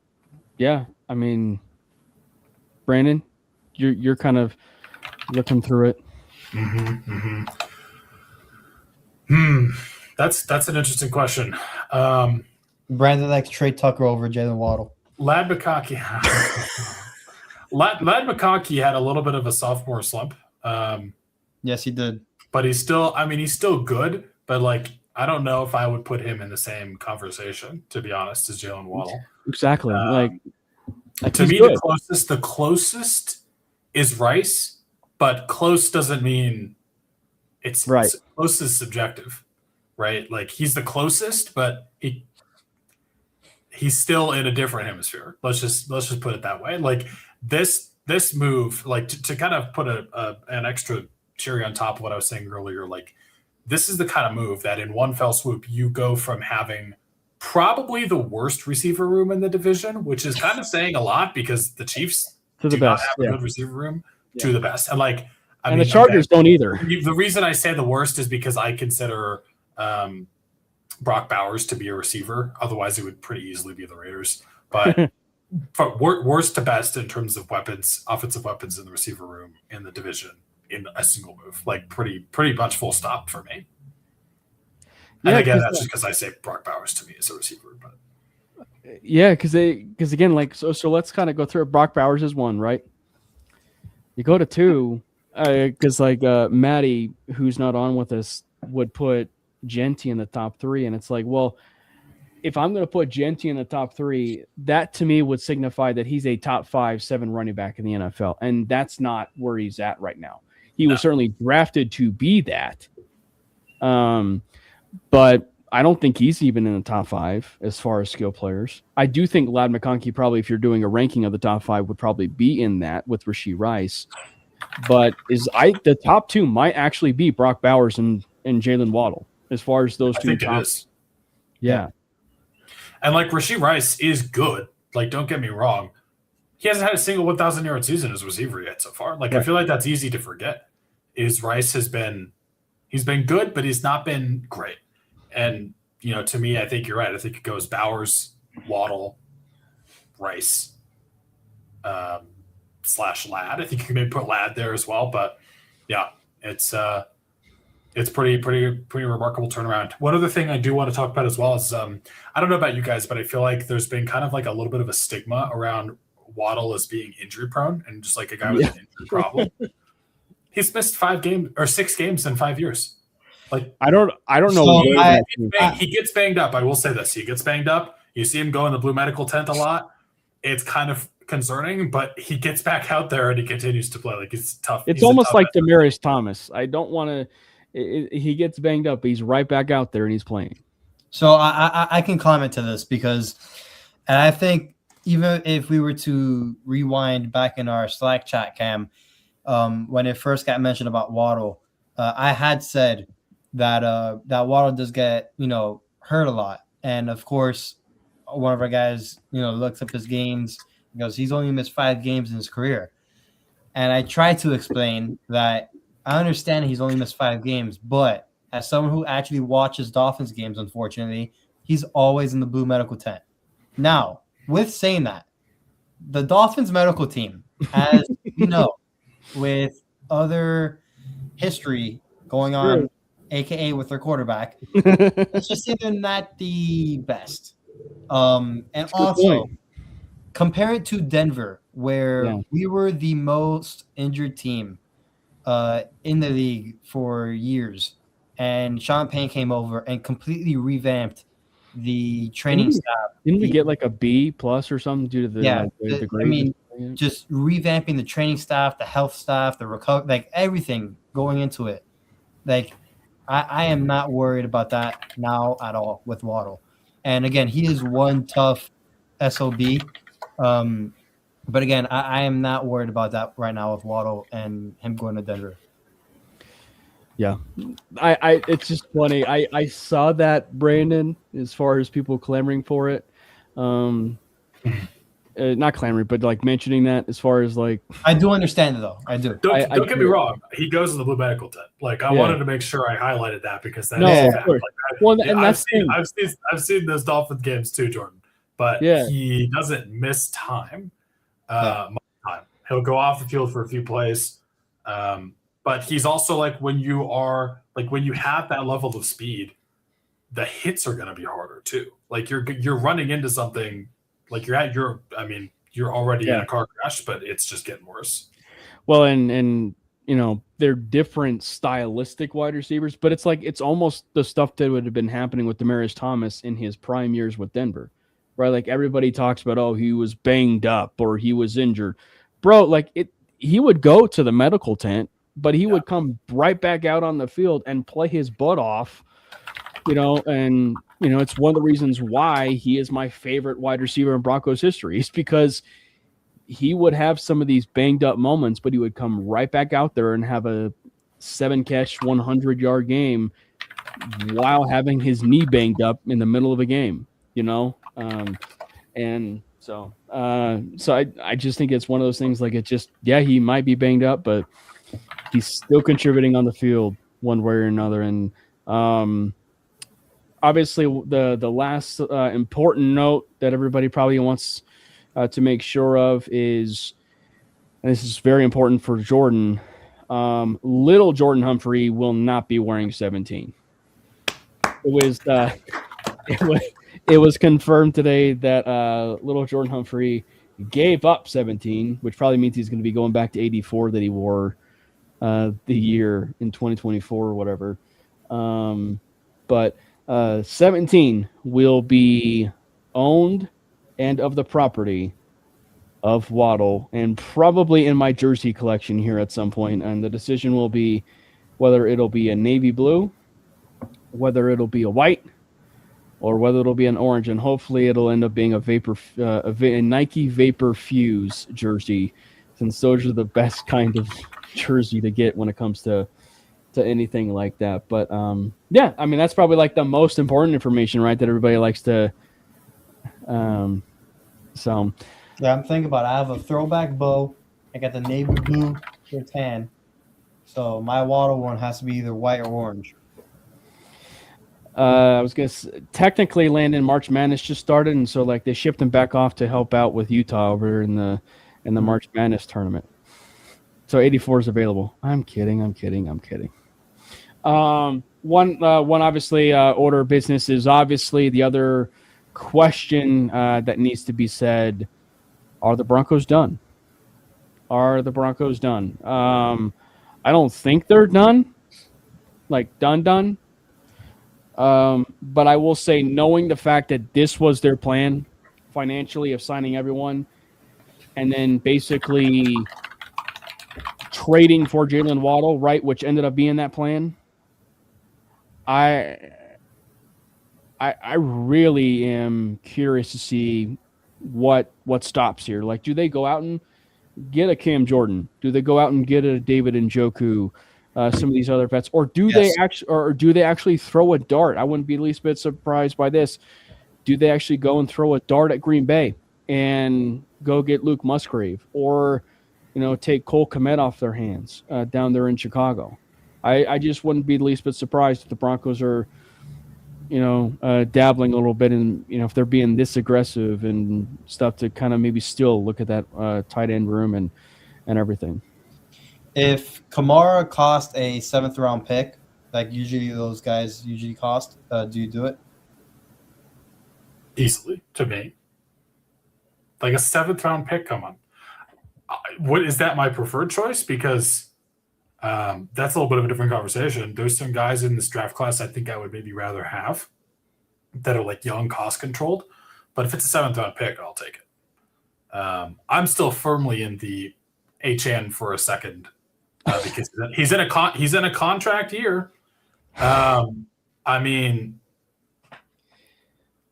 yeah, I mean, Brandon, you're kind of looking through it.
That's an interesting question.
Brandon likes Trey Tucker over Jaylon Waddle.
Ladd McConkey. Ladd McConkey had a little bit of a sophomore slump.
Yes, he did.
But he's still good. But like, I don't know if I would put him in the same conversation, to be honest, as Jaylon Waddle.
Exactly.
To me,
good.
the closest is Rice, but close doesn't mean it's
right.
Close is subjective, right? Like, he's the closest, but he's still in a different hemisphere. Let's just put it that way. Like, this move, like, to kind of put an extra cherry on top of what I was saying earlier, like, this is the kind of move that in one fell swoop you go from having probably the worst receiver room in the division, which is kind of saying a lot because the Chiefs
to the
do
best,
not have a good receiver room, to the best. And like, I mean,
the Chargers don't either.
The reason I say the worst is because I consider Brock Bowers to be a receiver. Otherwise, it would pretty easily be the Raiders. But from worst to best in terms of weapons, offensive weapons in the receiver room in the division in a single move, like pretty much full stop for me. And again, that's just because I say Brock Bowers to me as a receiver. But
yeah, because again, like, so let's kind of go through it. Brock Bowers is 1, right? You go to 2, because like Maddie, who's not on with us, would put Genty in the top 3, and it's like, well, if I'm going to put Genty in the top 3, that to me would signify that he's a top 5-7 running back in the NFL, and that's not where he's at right now. He was certainly drafted to be that, but I don't think he's even in the top 5 as far as skill players. I do think Ladd McConkey probably, if you're doing a ranking of the top 5, would probably be in that with Rashee Rice. But the top 2 might actually be Brock Bowers and Jaylon Waddle as far as those 2
I think
top.
it is.
Yeah.
And like, Rashee Rice is good. Like, don't get me wrong. He hasn't had a single 1,000-yard season as a receiver yet so far. Like, right. I feel like that's easy to forget. Rice he's been good, but he's not been great. And, to me, I think you're right. I think it goes Bowers, Waddle, Rice. slash Ladd. I think you can maybe put Ladd there as well. But yeah, it's pretty remarkable turnaround. One other thing I do want to talk about as well is I don't know about you guys, but I feel like there's been kind of like a little bit of a stigma around Waddle as being injury prone and just like a guy with an injury problem. He's missed 6 games in 5 years. Like
I don't know.
So
he gets banged up. I will say this: he gets banged up. You see him go in the blue medical tent a lot. It's kind of concerning, but he gets back out there and he continues to play. Like it's tough.
It's almost like Demaryius Thomas. I don't want to. He gets banged up. He's right back out there and he's playing.
So I can comment to this because, and I think even if we were to rewind back in our Slack chat, Cam, when it first got mentioned about Waddle, I had said that Waddle does get hurt a lot, and of course, one of our guys looks up his games. He goes, he's only missed 5 games in his career, and I tried to explain that I understand he's only missed 5 games, but as someone who actually watches Dolphins games, unfortunately, he's always in the blue medical tent. Now, with saying that, the Dolphins medical team, as you know, with other history going on, aka with their quarterback, let's just say they're not the best. And also, compare it to Denver, where we were the most injured team in the league for years. And Sean Payne came over and completely revamped the training staff.
Didn't we get like a B+ or something due to the grade?
I mean, just revamping the training staff, the health staff, the recovery, like everything going into it. Like, I am not worried about that now at all with Waddle. And again, he is one tough SOB. But again, I am not worried about that right now with Waddle and him going to Denver.
Yeah, I it's just funny. I saw that, Brandon, as far as people clamoring for it. Not clamoring, but like mentioning that as far as like.
I do understand it though. I do.
Don't get me wrong. He goes in the blue medical tent. Like I wanted to make sure I highlighted that because that is
of
fact.
course.
I've seen those Dolphins games too, Jordan. But he doesn't miss time. Much time. He'll go off the field for a few plays. But he's also like when you have that level of speed, the hits are going to be harder too. Like you're running into something, like you're already in a car crash, but it's just getting worse.
Well, and they're different stylistic wide receivers, but it's almost the stuff that would have been happening with Demaryius Thomas in his prime years with Denver, right? Like everybody talks about, oh, he was banged up or he was injured, bro. Like he would go to the medical tent, but he would come right back out on the field and play his butt off, and it's one of the reasons why he is my favorite wide receiver in Broncos history. It's because he would have some of these banged up moments, but he would come right back out there and have a 7-catch, 100-yard game while having his knee banged up in the middle of a game, and so I just think it's one of those things like he might be banged up, but he's still contributing on the field one way or another. And obviously the last important note that everybody probably wants to make sure of is, and this is very important for Jordan, little Jordan Humphrey will not be wearing 17. It was confirmed today that little Jordan Humphrey gave up 17, which probably means he's going to be going back to 84 that he wore the year in 2024 or whatever. But 17 will be owned and of the property of Waddle and probably in my jersey collection here at some point. And the decision will be whether it'll be a navy blue, whether it'll be a white, or whether it'll be an orange. And hopefully it'll end up being a Nike Vapor Fuse jersey, since those are the best kind of jersey to get when it comes to anything like that. But that's probably like the most important information, right, that everybody likes to I'm
thinking about it. I have a throwback bow. I got the navy blue or tan, so my Waddle one has to be either white or orange.
I was gonna technically Landon March Madness just started, and so like they shipped him back off to help out with Utah over in the in the March Madness tournament. So 84 is available. I'm kidding. One obviously order of business is obviously the other question that needs to be said. Are the Broncos done? I don't think they're done. Like done. But I will say, knowing the fact that this was their plan financially of signing everyone and then basically trading for Jaylon Waddle, right, which ended up being that plan, I really am curious to see what stops here. Like, do they go out and get a Cam Jordan? Do they go out and get a David Njoku? Some of these other vets, or do they actually throw a dart? I wouldn't be the least bit surprised by this. Do they actually go and throw a dart at Green Bay and go get Luke Musgrave, or take Cole Kmet off their hands down there in Chicago? I just wouldn't be the least bit surprised if the Broncos are dabbling a little bit in if they're being this aggressive and stuff to kind of maybe still look at that tight end room and everything.
If Kamara cost a 7th round pick, like usually those guys usually cost, do you do it?
Easily, to me. Like a 7th round pick, come on. What is that my preferred choice? Because that's a little bit of a different conversation. There's some guys in this draft class I think I would maybe rather have that are like young, cost controlled. But if it's a 7th round pick, I'll take it. I'm still firmly in the HN for a second because he's in a contract year. I mean,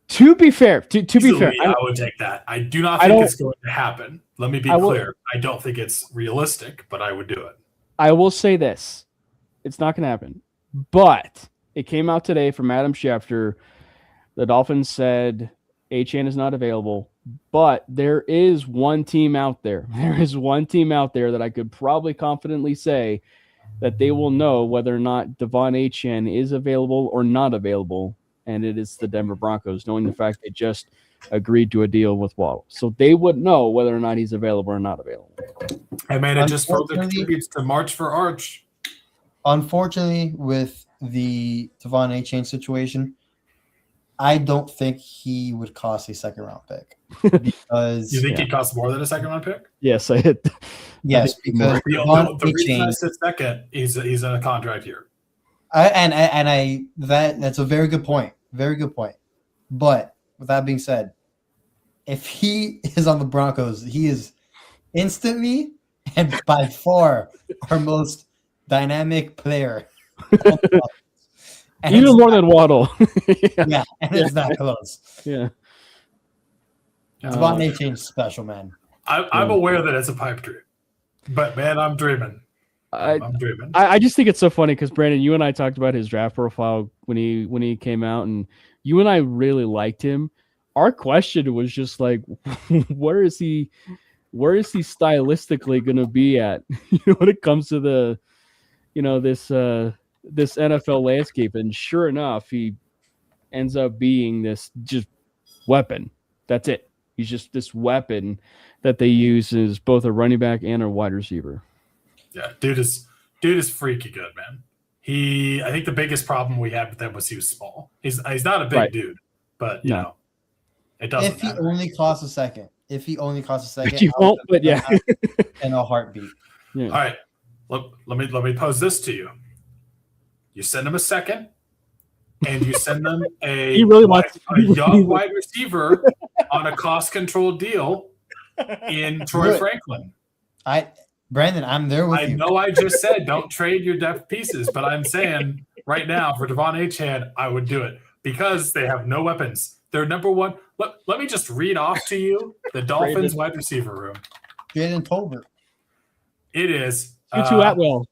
to be fair, to be fair,
I would take that. I do not think it's going to happen. Let me be clear. I don't think it's realistic, but I would do it.
I will say this. It's not going to happen. But it came out today from Adam Schefter. The Dolphins said HN is not available, but there is one team out there. There is one team out there that I could probably confidently say that they will know whether or not Devon HN is available or not available, and it is the Denver Broncos, knowing the fact they just agreed to a deal with Waddle. So they would know whether or not he's available or not available.
Hey, man, it just further contributes to March for Arch.
Unfortunately, with the Devon HN situation, I don't think he would cost a 2nd round pick. Because
you think he costs more than a 2nd round pick?
Yes, I hit.
Yes, because
the reason I said second, he's in a contract here.
That's a very good point. Very good point. But with that being said, if he is on the Broncos, he is instantly and by far our most dynamic player.
Even more than Waddle.
Yeah, and it's that close.
Yeah.
Devon HN's special, man.
I'm aware that it's a pipe dream, but man, I'm dreaming. I'm dreaming.
I just think it's so funny because Brandon, you and I talked about his draft profile when he came out, and you and I really liked him. Our question was just like, where is he stylistically going to be at? When it comes to the, this NFL landscape, and sure enough, he ends up being this just weapon. That's it. He's just this weapon that they use as both a running back and a wide receiver.
Yeah, dude is freaky good, man. I think the biggest problem we had with him was he was small. He's not a big dude, but you know, it doesn't.
If he only costs a second, he won't.
But yeah,
in a heartbeat.
Yeah. All right, let me pose this to you. You send him a second, and you send them a young wide receiver on a cost-controlled deal in Troy Franklin.
Brandon, I'm there with you.
I know I just said don't trade your depth pieces, but I'm saying right now for Devon HN, I would do it because they have no weapons. They're number one. Let me just read off to you the Dolphins wide receiver room.
Jaylon Tolbert.
It is
Tutu Atwell.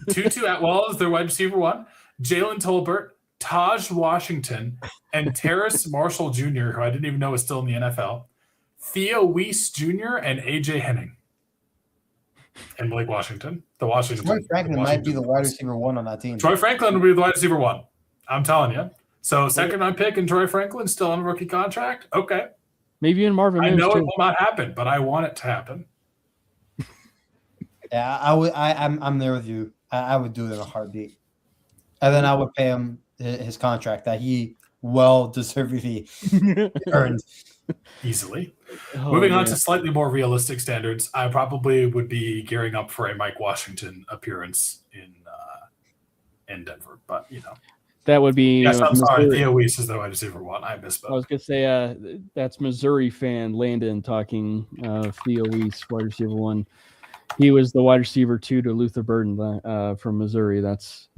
Tutu Atwell is their wide receiver one. Jaylon Tolbert, Taj Washington, and Terrace Marshall Jr., who I didn't even know was still in the NFL. Theo Weiss Jr. and AJ Henning. And Blake Washington.
Troy Franklin might be the wide receiver one on that team.
Troy Franklin will be the wide receiver one. I'm telling you. So second round pick and Troy Franklin still on a rookie contract? Okay.
Maybe in Marvin Mims.
I know it will not happen, but I want it to happen.
Yeah, I would. I'm there with you. I would do it in a heartbeat, and then I would pay him his contract that he well deservedly earned.
Easily.
Oh,
Moving on
man.
to slightly more realistic standards, I probably would be gearing up for a Mike Washington appearance in Denver. But
That would be
yes, I'm sorry.
Missouri.
Theo Weiss is the wide receiver one. I
I
misspoke.
was gonna say that's Missouri fan Landon talking. Theo Weiss, wide receiver 1. He was the wide receiver 2 to Luther Burden from Missouri. That's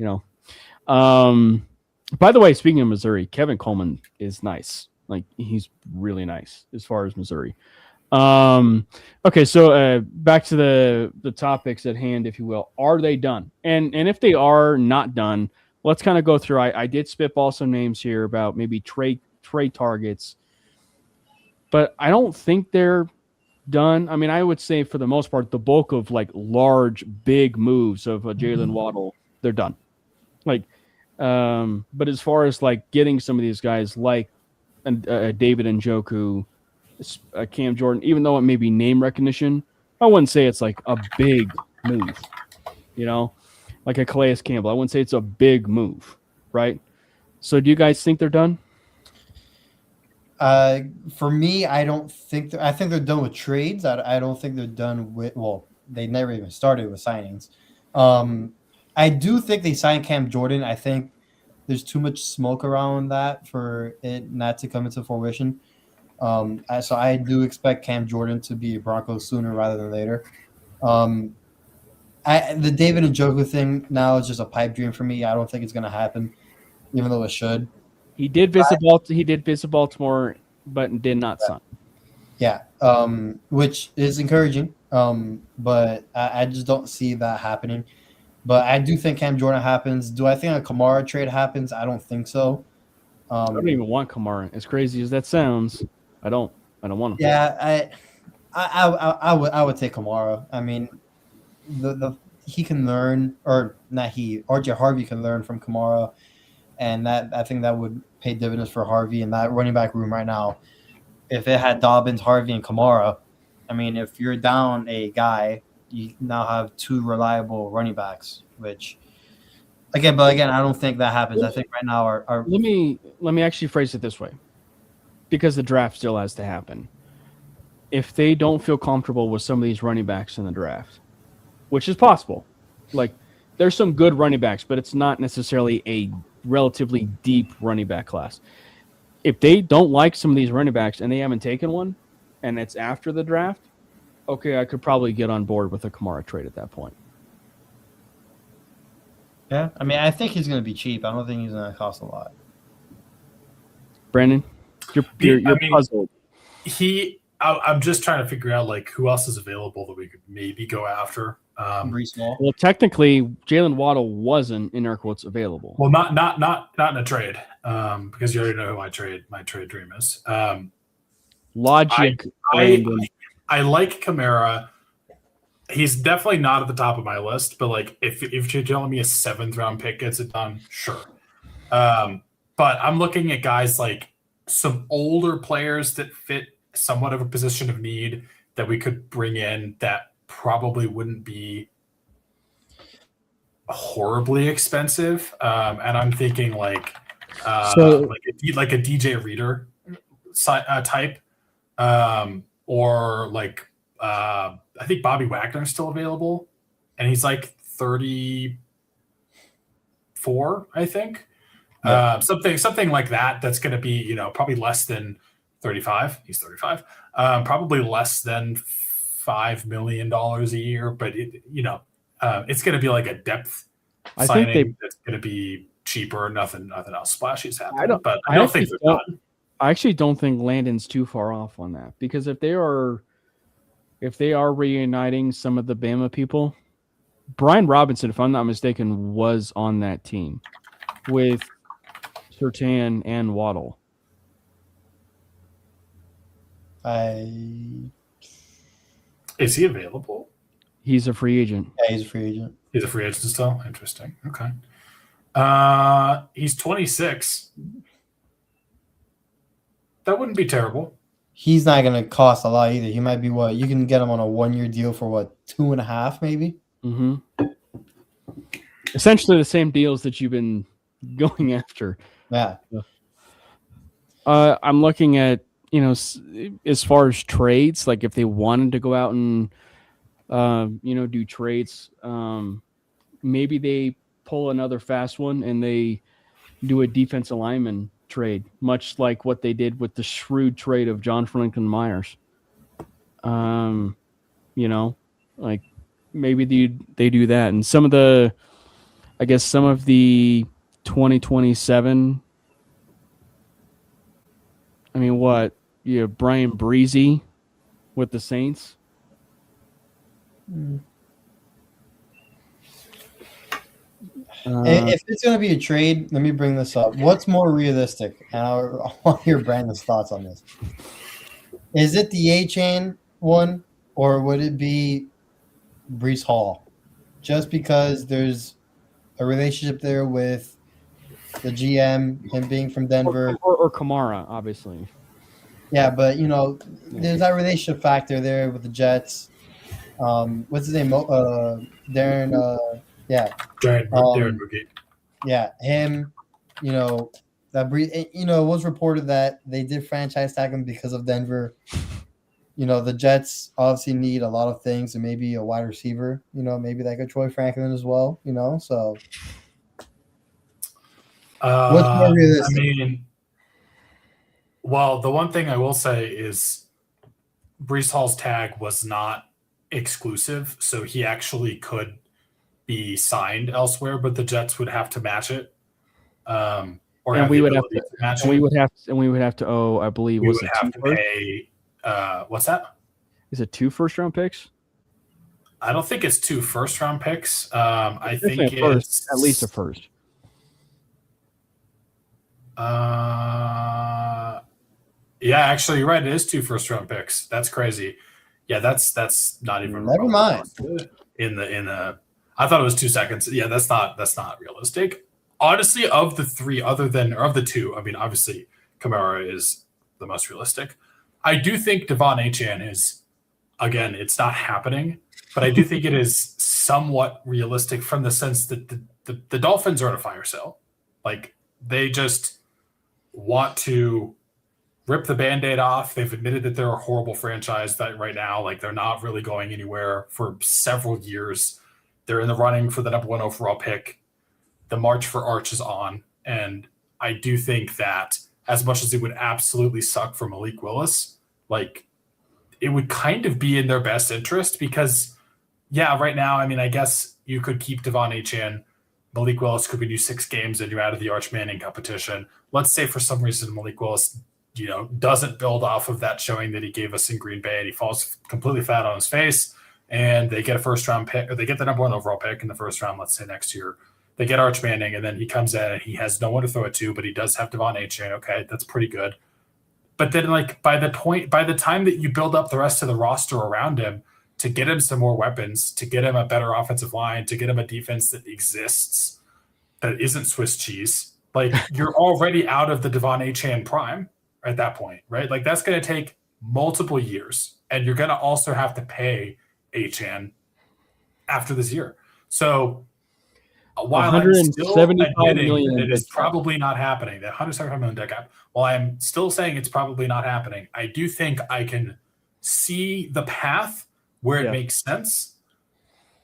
By the way, speaking of Missouri, Kevin Coleman is nice. Like, he's really nice as far as Missouri. Okay, so back to the topics at hand, if you will. Are they done? And if they are not done, let's kind of go through. I did spitball some names here about maybe trade targets, but I don't think they're done. I mean, I would say for the most part, the bulk of like large, big moves of a Jaylon Waddle, they're done. Like, but as far as like getting some of these guys like David Njoku, Cam Jordan, even though it may be name recognition, I wouldn't say it's like a big move, like a Calais Campbell. I wouldn't say it's a big move, right? So do you guys think they're done?
For me, I don't think I think they're done with trades. I don't think they're done with. Well, they never even started with signings. I do think they signed Cam Jordan. I think there's too much smoke around that for it not to come into fruition. So I do expect Cam Jordan to be a Broncos sooner rather than later. The David Njoku thing now is just a pipe dream for me. I don't think it's going to happen, even though it should.
He did visit Baltimore, but did not sign.
Yeah, which is encouraging. But I just don't see that happening. But I do think Cam Jordan happens. Do I think a Kamara trade happens? I don't think so.
I don't even want Kamara. As crazy as that sounds, I don't want him.
Yeah, I would take Kamara. I mean, he can learn, or not he, RJ Harvey can learn from Kamara, and that I think that would pay dividends for Harvey in that running back room right now. If it had Dobbins, Harvey, and Kamara, I mean, if you're down a guy, you now have 2 reliable running backs, which again, I don't think that happens. I think right now our
let me actually phrase it this way, because the draft still has to happen. If they don't feel comfortable with some of these running backs in the draft, which is possible, like there's some good running backs, but it's not necessarily a relatively deep running back class. If they don't like some of these running backs and they haven't taken one, and it's after the draft, okay, I could probably get on board with a Kamara trade at that point.
Yeah, I mean, I think he's going to be cheap. I don't think he's going to cost a lot.
Brandon, you're puzzled.
I'm just trying to figure out like who else is available that we could maybe go after.
Brees Hall.
Well, technically, Jaylon Waddle wasn't in air quotes available.
Well, not in a trade, because you already know who my trade dream is.
Logic.
I like Kamara. He's definitely not at the top of my list, but like if you're telling me a 7th round pick gets it done, sure. But I'm looking at guys like some older players that fit somewhat of a position of need that we could bring in that probably wouldn't be horribly expensive. And I'm thinking like a DJ Reader type, or like I think Bobby Wagner is still available, and he's like 34, I think. Yeah. Something like that. That's going to be probably less than 35. He's 35. Probably less than $5 million a year, but it's going to be like a depth signing that's going to be cheaper. Nothing else splashy is happening. I don't think they're done.
I actually don't think Landon's too far off on that, because if they are reuniting some of the Bama people, Brian Robinson, if I'm not mistaken, was on that team with Surtain and Waddle.
Is he available?
He's a free agent.
Yeah, he's a free agent.
He's a free agent still? Interesting. Okay. He's 26. That wouldn't be terrible.
he's not going to cost a lot either. He might be what you can get him on a 1-year deal for what 2.5 maybe.
Mm-hmm. Essentially the same deals that you've been going after.
Yeah.
I'm looking at, as far as trades, like if they wanted to go out and, do trades, maybe they pull another fast one and they do a defensive lineman trade, much like what they did with the shrewd trade of John Franklin Myers. Like maybe they do that. And some of the 2027, Brian Breezy with the Saints.
If it's going to be a trade, let me bring this up. What's more realistic? And I want to hear Brandon's thoughts on this. Is it the A-Chain one, or would it be Breece Hall? Just because there's a relationship there with the GM, him being from Denver.
Or Kamara, obviously.
Yeah, but, there's that relationship factor there with the Jets. What's his name? Darren. Yeah.
Darren Boogie.
Yeah, him. It was reported that they did franchise tag him because of Denver. The Jets obviously need a lot of things, and maybe a wide receiver. Maybe like a Troy Franklin as well. So. What's more realistic?
Well, the one thing I will say is Breece Hall's tag was not exclusive, so he actually could be signed elsewhere, but the Jets would have to match it.
We would have to owe, I believe,
we would have to pay. What's that?
Is it 2 first-round picks?
I don't think it's 2 first-round picks. I think
it's at least a first.
Yeah, actually, you're right. It is 2 first-round picks. That's crazy. Yeah, that's not even.
Never mind.
In the, I thought it was 2 seconds. Yeah, that's not realistic. Honestly, of the 3, of the 2, obviously Kamara is the most realistic. I do think Devon Achane is, again, it's not happening, but I do think it is somewhat realistic from the sense that the Dolphins are at a fire sale. Like, they just want to rip the Band-Aid off. They've admitted that they're a horrible franchise that right now, like, they're not really going anywhere for several years. They're in the running for the number 1 overall pick. The march for Arch is on. And I do think that as much as it would absolutely suck for Malik Willis, like, it would kind of be in their best interest because, yeah, right now, I guess you could keep Devon Achane. Malik Willis could win you 6 games and you're out of the Arch Manning competition. Let's say for some reason Malik Willis, doesn't build off of that showing that he gave us in Green Bay and he falls completely flat on his face and they get a first-round pick, or they get the number 1 overall pick in the first round, let's say next year. They get Arch Manning, and then he comes in and he has no one to throw it to, but he does have Devon Achane. Okay, that's pretty good. But then, like, by the time that you build up the rest of the roster around him to get him some more weapons, to get him a better offensive line, to get him a defense that exists, that isn't Swiss cheese, like, you're already out of the Devon Achane prime at that point, right? Like, that's going to take multiple years, and you're going to also have to pay Achane after this year. So while I'm still admitting that it is probably not happening, that $175 million debt cap, while I'm still saying it's probably not happening, I do think I can see the path where it makes sense,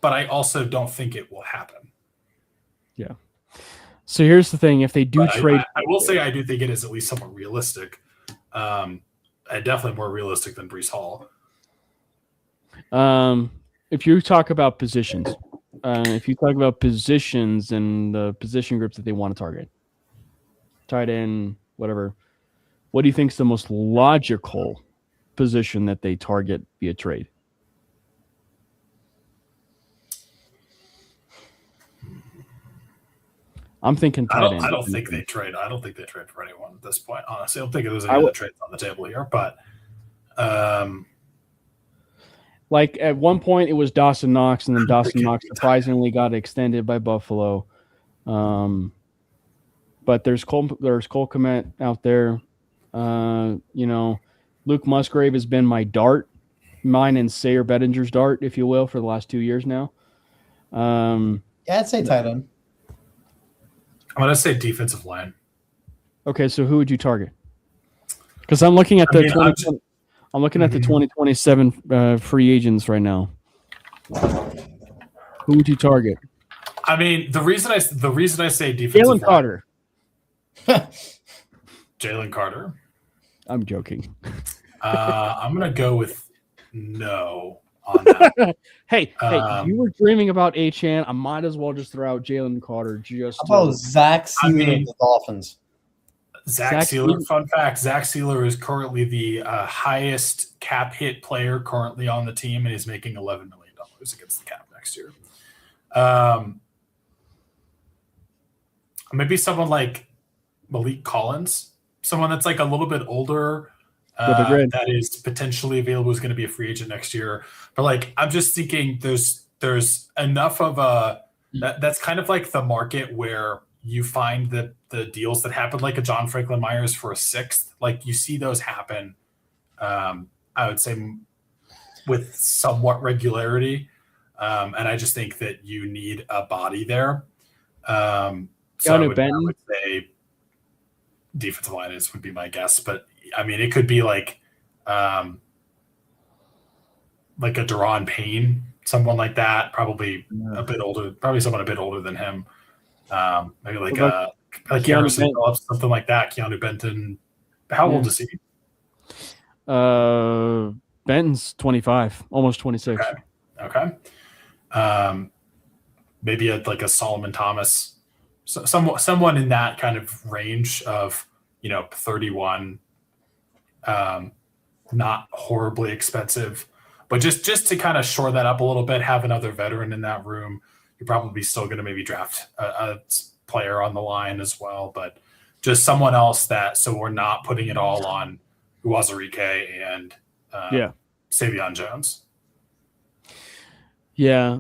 but I also don't think it will happen.
Yeah. So here's the thing: if they do trade,
I will say I do think it is at least somewhat realistic, and definitely more realistic than Breece Hall.
If you talk about positions. If you talk about positions and the position groups that they want to target, tight end, whatever, what do you think is the most logical position that they target via trade? I'm thinking tight end.
I don't think they trade for anyone at this point. Honestly, I don't think there's any other trades on the table here. But
like at one point it was Dawson Knox, and then Dawson Knox surprisingly got extended by Buffalo. But there's Cole Kmet out there. Luke Musgrave has been my dart, mine and Sayer Bettinger's dart, if you will, for the last 2 years now.
Yeah, I'd say tight end.
I'm going to say defensive line.
Okay, so who would you target? Because I'm looking at the I'm looking at the 2027 free agents right now. Who would you target?
I mean, the reason I say defensive
Jalen Carter.
Jalen Carter.
I'm joking.
I'm going to go with no on that.
Hey, you were dreaming about A-Chan. I might as well just throw out Jalen Carter.
How about Zach Sealer of the Dolphins?
Zach Sealer, fun fact, Zach Sealer is currently the highest cap hit player currently on the team, and he's making $11 million against the cap next year. Maybe someone like Malik Collins, someone that's like a little bit older, that is potentially available, is going to be a free agent next year. But like, I'm just thinking there's enough of that's kind of like the market where you find the deals that happen, like a John Franklin Myers for a sixth. Like you see those happen, I would say, with somewhat regularity. And I just think that you need a body there. So I would say defensive line would be my guess. But I mean, it could be like a Deron Payne, someone like that, probably a bit older, probably someone a bit older than him. Maybe like Harrison Phillips, something like that. Keanu Benton. How old is he?
Benton's 25, almost 26.
Okay. Maybe like a Solomon Thomas, someone in that kind of range of 31. Not horribly expensive, but just to kind of shore that up a little bit, have another veteran in that room. You're probably still going to maybe draft a player on the line as well, but just someone else so we're not putting it all on Uwazurike and Savion Jones.
Yeah,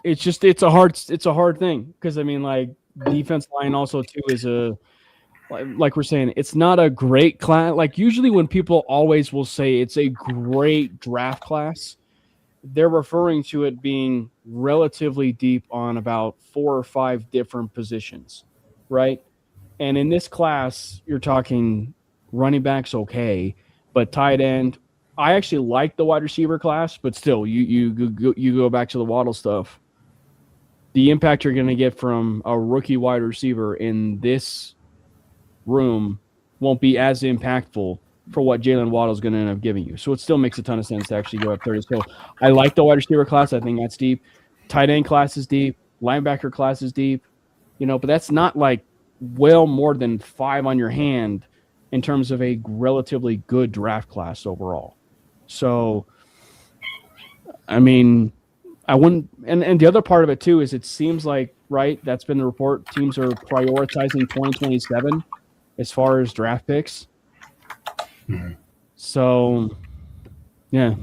it's a hard thing because I mean, like, defense line also too is like we're saying, it's not a great class. Like usually when people always will say it's a great draft class, they're referring to it being relatively deep on about 4 or 5 different positions, right? And in this class, you're talking running backs, okay, but tight end. I actually like the wide receiver class, but still, you go back to the Waddle stuff. The impact you're going to get from a rookie wide receiver in this room won't be as impactful for what Jaylon Waddle is going to end up giving you. So it still makes a ton of sense to actually go up 30. So I like the wide receiver class. I think that's deep. Tight end class is deep. Linebacker class is deep. But that's not like well more than 5 on your hand in terms of a relatively good draft class overall. So, I mean, I wouldn't – and the other part of it too is it seems like, right, that's been the report, teams are prioritizing 2027 as far as draft picks. Mm-hmm. So, yeah.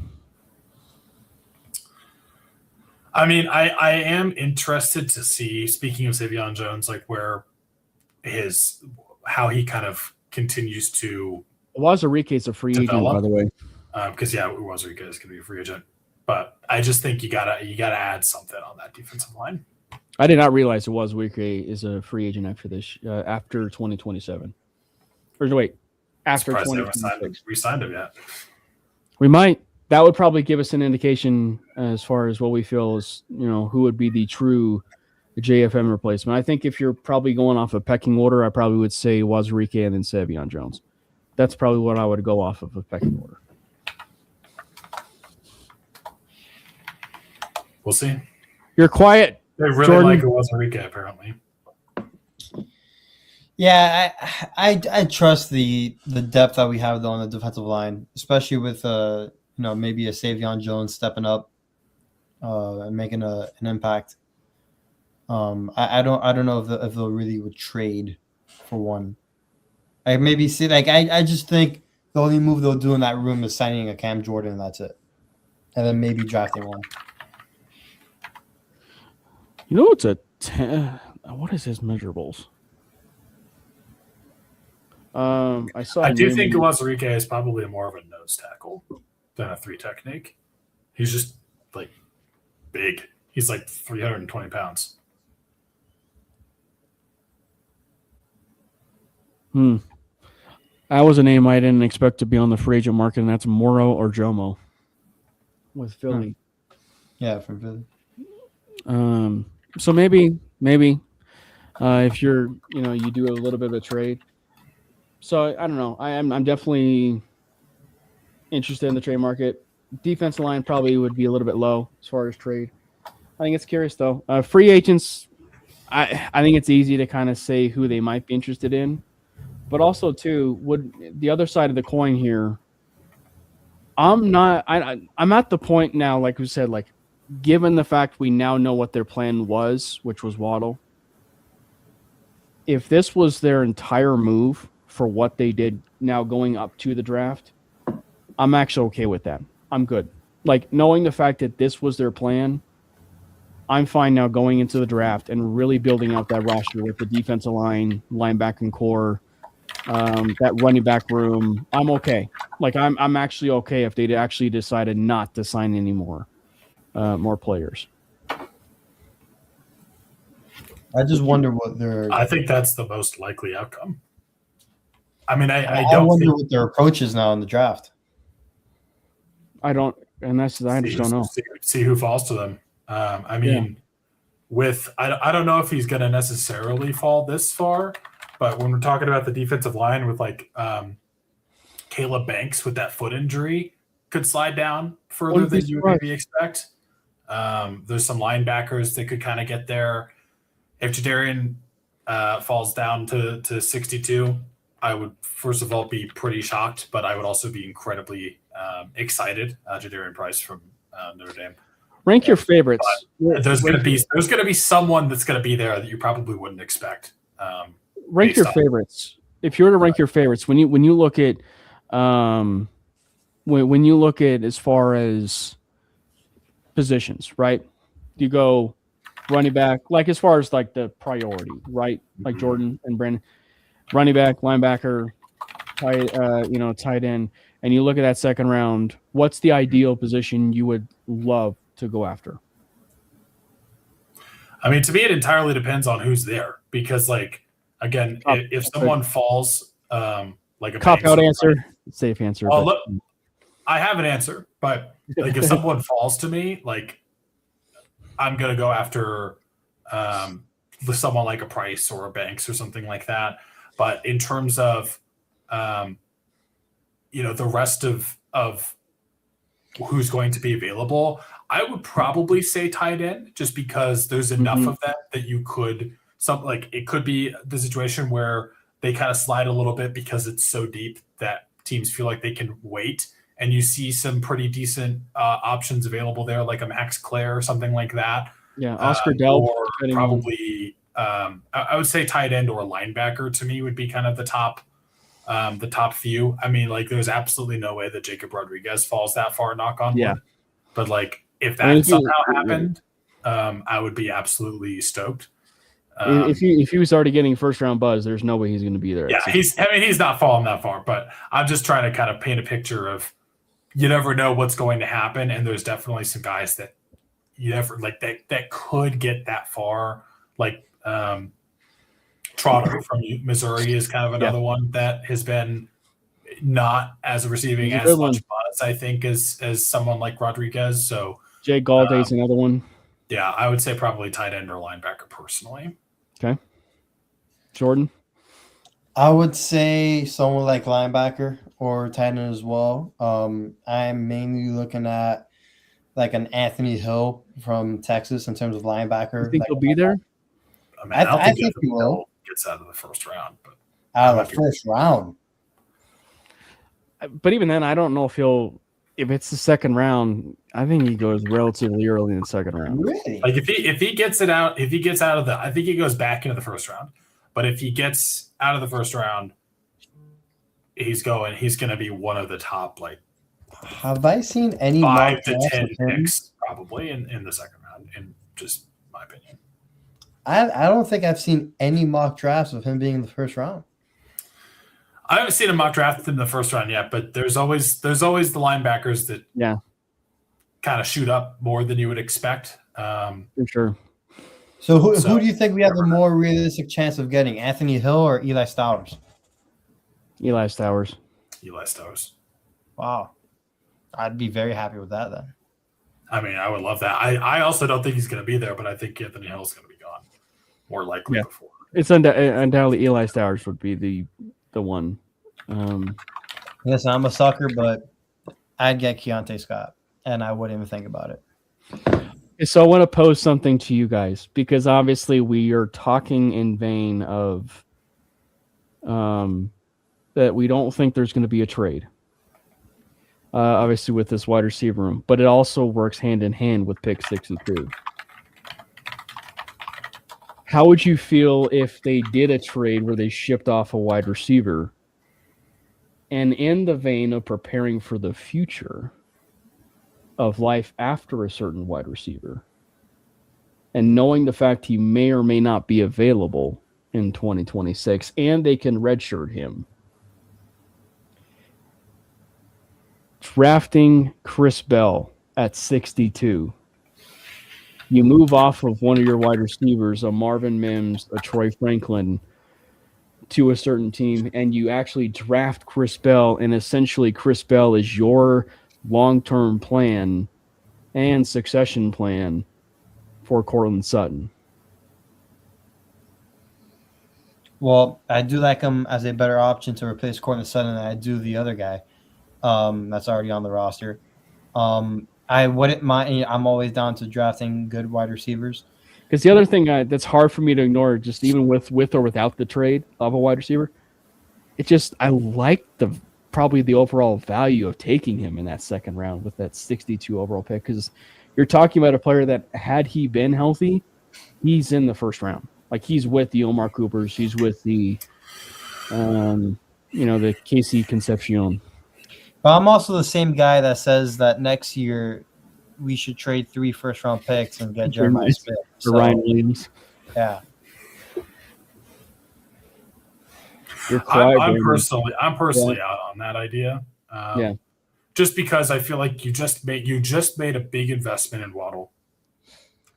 I mean, I am interested to see, speaking of Savion Jones, like how he kind of continues to
Uwazurike is a free agent, by the way.
Because Uwazurike is going to be a free agent. But I just think you gotta add something on that defensive line.
I did not realize Uwazurike is a free agent after this, after 2027. Or wait, after 2026.
We signed him yet.
We might. That would probably give us an indication as far as what we feel is, who would be the true JFM replacement. I think if you're probably going off a pecking order, I probably would say Uwazurike and then Savion Jones. That's probably what I would go off of a pecking order.
We'll see.
You're quiet.
They really
Jordan.
like Uwazurike, apparently.
Yeah, I trust the depth that we have though on the defensive line, especially with maybe a Savion Jones stepping up and making an impact. I don't know if they'll really would trade for one. I just think the only move they'll do in that room is signing a Cam Jordan, and that's it, and then maybe drafting one.
It's what is his measurables? I saw.
I do think Lazarica is probably more of a nose tackle than a 3 technique. He's just like big. He's like 320 pounds.
That was a name I didn't expect to be on the free agent market, and that's Moro or Jomo with Philly.
Yeah, from Philly.
So maybe if you're, you do a little bit of a trade. So I don't know. I'm definitely interested in the trade market. Defensive line probably would be a little bit low as far as trade. I think it's curious though. Free agents, I think it's easy to kind of say who they might be interested in, but also too, would the other side of the coin here. I'm at the point now, like we said, like given the fact we now know what their plan was, which was Waddle. If this was their entire move for what they did now going up to the draft, I'm actually okay with that. I'm good. Like knowing the fact that this was their plan, I'm fine now going into the draft and really building out that roster with the defensive line, linebacking core, that running back room. I'm okay. Like I'm actually okay if they actually decided not to sign any more players.
I just wonder what their.
I think that's the most likely outcome. I mean, I
wonder what their approach is now in the draft.
I don't, and I just don't know.
See who falls to them. I mean, I don't know if he's going to necessarily fall this far, but when we're talking about the defensive line with like Caleb Banks with that foot injury could slide down further than you would maybe expect. There's some linebackers that could kind of get there. If Jadarian falls down to 62, I would first of all be pretty shocked, but I would also be incredibly excited. Jadarian Price from Notre Dame.
Rank your favorites.
There's going to be someone that's going to be there that you probably wouldn't expect.
Rank your favorites. If you were to rank your favorites, when you look at when you look at as far as positions, right? You go running back, like as far as like the priority, right? Like Jordan and Brandon, running back, linebacker, tight end, and you look at that second round. What's the ideal position you would love to go after?
I mean, to me, it entirely depends on who's there. Because, like, again, if someone falls, like a
cop-out answer, safe answer.
Well, look, I have an answer, but like if someone falls to me, like I'm gonna go after someone like a Price or a Banks or something like that. But in terms of the rest of who's going to be available, I would probably say tight end, just because there's enough of that you could it could be the situation where they kind of slide a little bit because it's so deep that teams feel like they can wait, and you see some pretty decent options available there, like a Max Clare or something like that.
Yeah, Oscar Delp.
Or probably I would say tight end or linebacker to me would be kind of the top few. I mean, like there's absolutely no way that Jacob Rodriguez falls that far, knock on wood. But like if that somehow happened, I would be absolutely stoked.
If he was already getting first round buzz, there's no way he's going to be there.
Yeah, he's not falling that far, but I'm just trying to kind of paint a picture of you never know what's going to happen, and there's definitely some guys that you never like that could get that far. Like Trotter from Missouri is kind of another one that has been not as receiving as much buzz, I think, as someone like Rodriguez. So
Jay Galday's another one.
Yeah, I would say probably tight end or linebacker personally.
Okay. Jordan?
I would say someone like linebacker or tight end as well. I'm mainly looking at like an Anthony Hill from Texas in terms of linebacker.
You think he'll be there?
I mean, I think he will. Gets out of the first round, but
out of the first round.
But even then, I don't know if it's the second round. I think he goes relatively early in the second round.
Really?
Like if he gets out of I think he goes back into the first round. But if he gets out of the first round, he's going to be one of the top
Have I seen any
5 to 10 picks probably in the second round, in just my opinion.
I don't think I've seen any mock drafts of him being in the first round.
I haven't seen a mock draft in the first round yet, but there's always the linebackers that kind of shoot up more than you would expect.
For sure.
So who do you think we have a more realistic chance of getting, Anthony Hill or Eli Stowers?
Eli Stowers.
Eli Stowers.
Wow. I'd be very happy with that then.
I mean, I would love that. I also don't think he's going to be there, but I think Anthony Hill is going to be gone more likely before.
It's undoubtedly Eli Stowers would be the one.
Listen, I'm a sucker, but I'd get Keontae Scott, and I wouldn't even think about it.
So I want to pose something to you guys, because obviously we are talking in vain of that we don't think there's going to be a trade. Obviously with this wide receiver room, but it also works hand in hand with pick 62. How would you feel if they did a trade where they shipped off a wide receiver, and in the vein of preparing for the future of life after a certain wide receiver, and knowing the fact he may or may not be available in 2026, and they can redshirt him, drafting Chris Bell at 62. You move off of one of your wide receivers, a Marvin Mims, a Troy Franklin, to a certain team, and you actually draft Chris Bell, and essentially Chris Bell is your long-term plan and succession plan for Cortland Sutton.
Well, I do like him as a better option to replace Cortland Sutton than I do the other guy that's already on the roster. I wouldn't mind. I'm always down to drafting good wide receivers.
Because the other thing that's hard for me to ignore, just even with or without the trade of a wide receiver, I like probably the overall value of taking him in that second round with that 62 overall pick, because you're talking about a player that, had he been healthy, he's in the first round. Like, he's with the Omar Coopers, he's with the the Casey Concepcion.
But I'm also the same guy that says that next year we should trade 3 first-round picks and get Jeremiah Smith.
For Ryan Williams.
Yeah.
I'm personally out on that idea. Just because I feel like you just made a big investment in Waddle.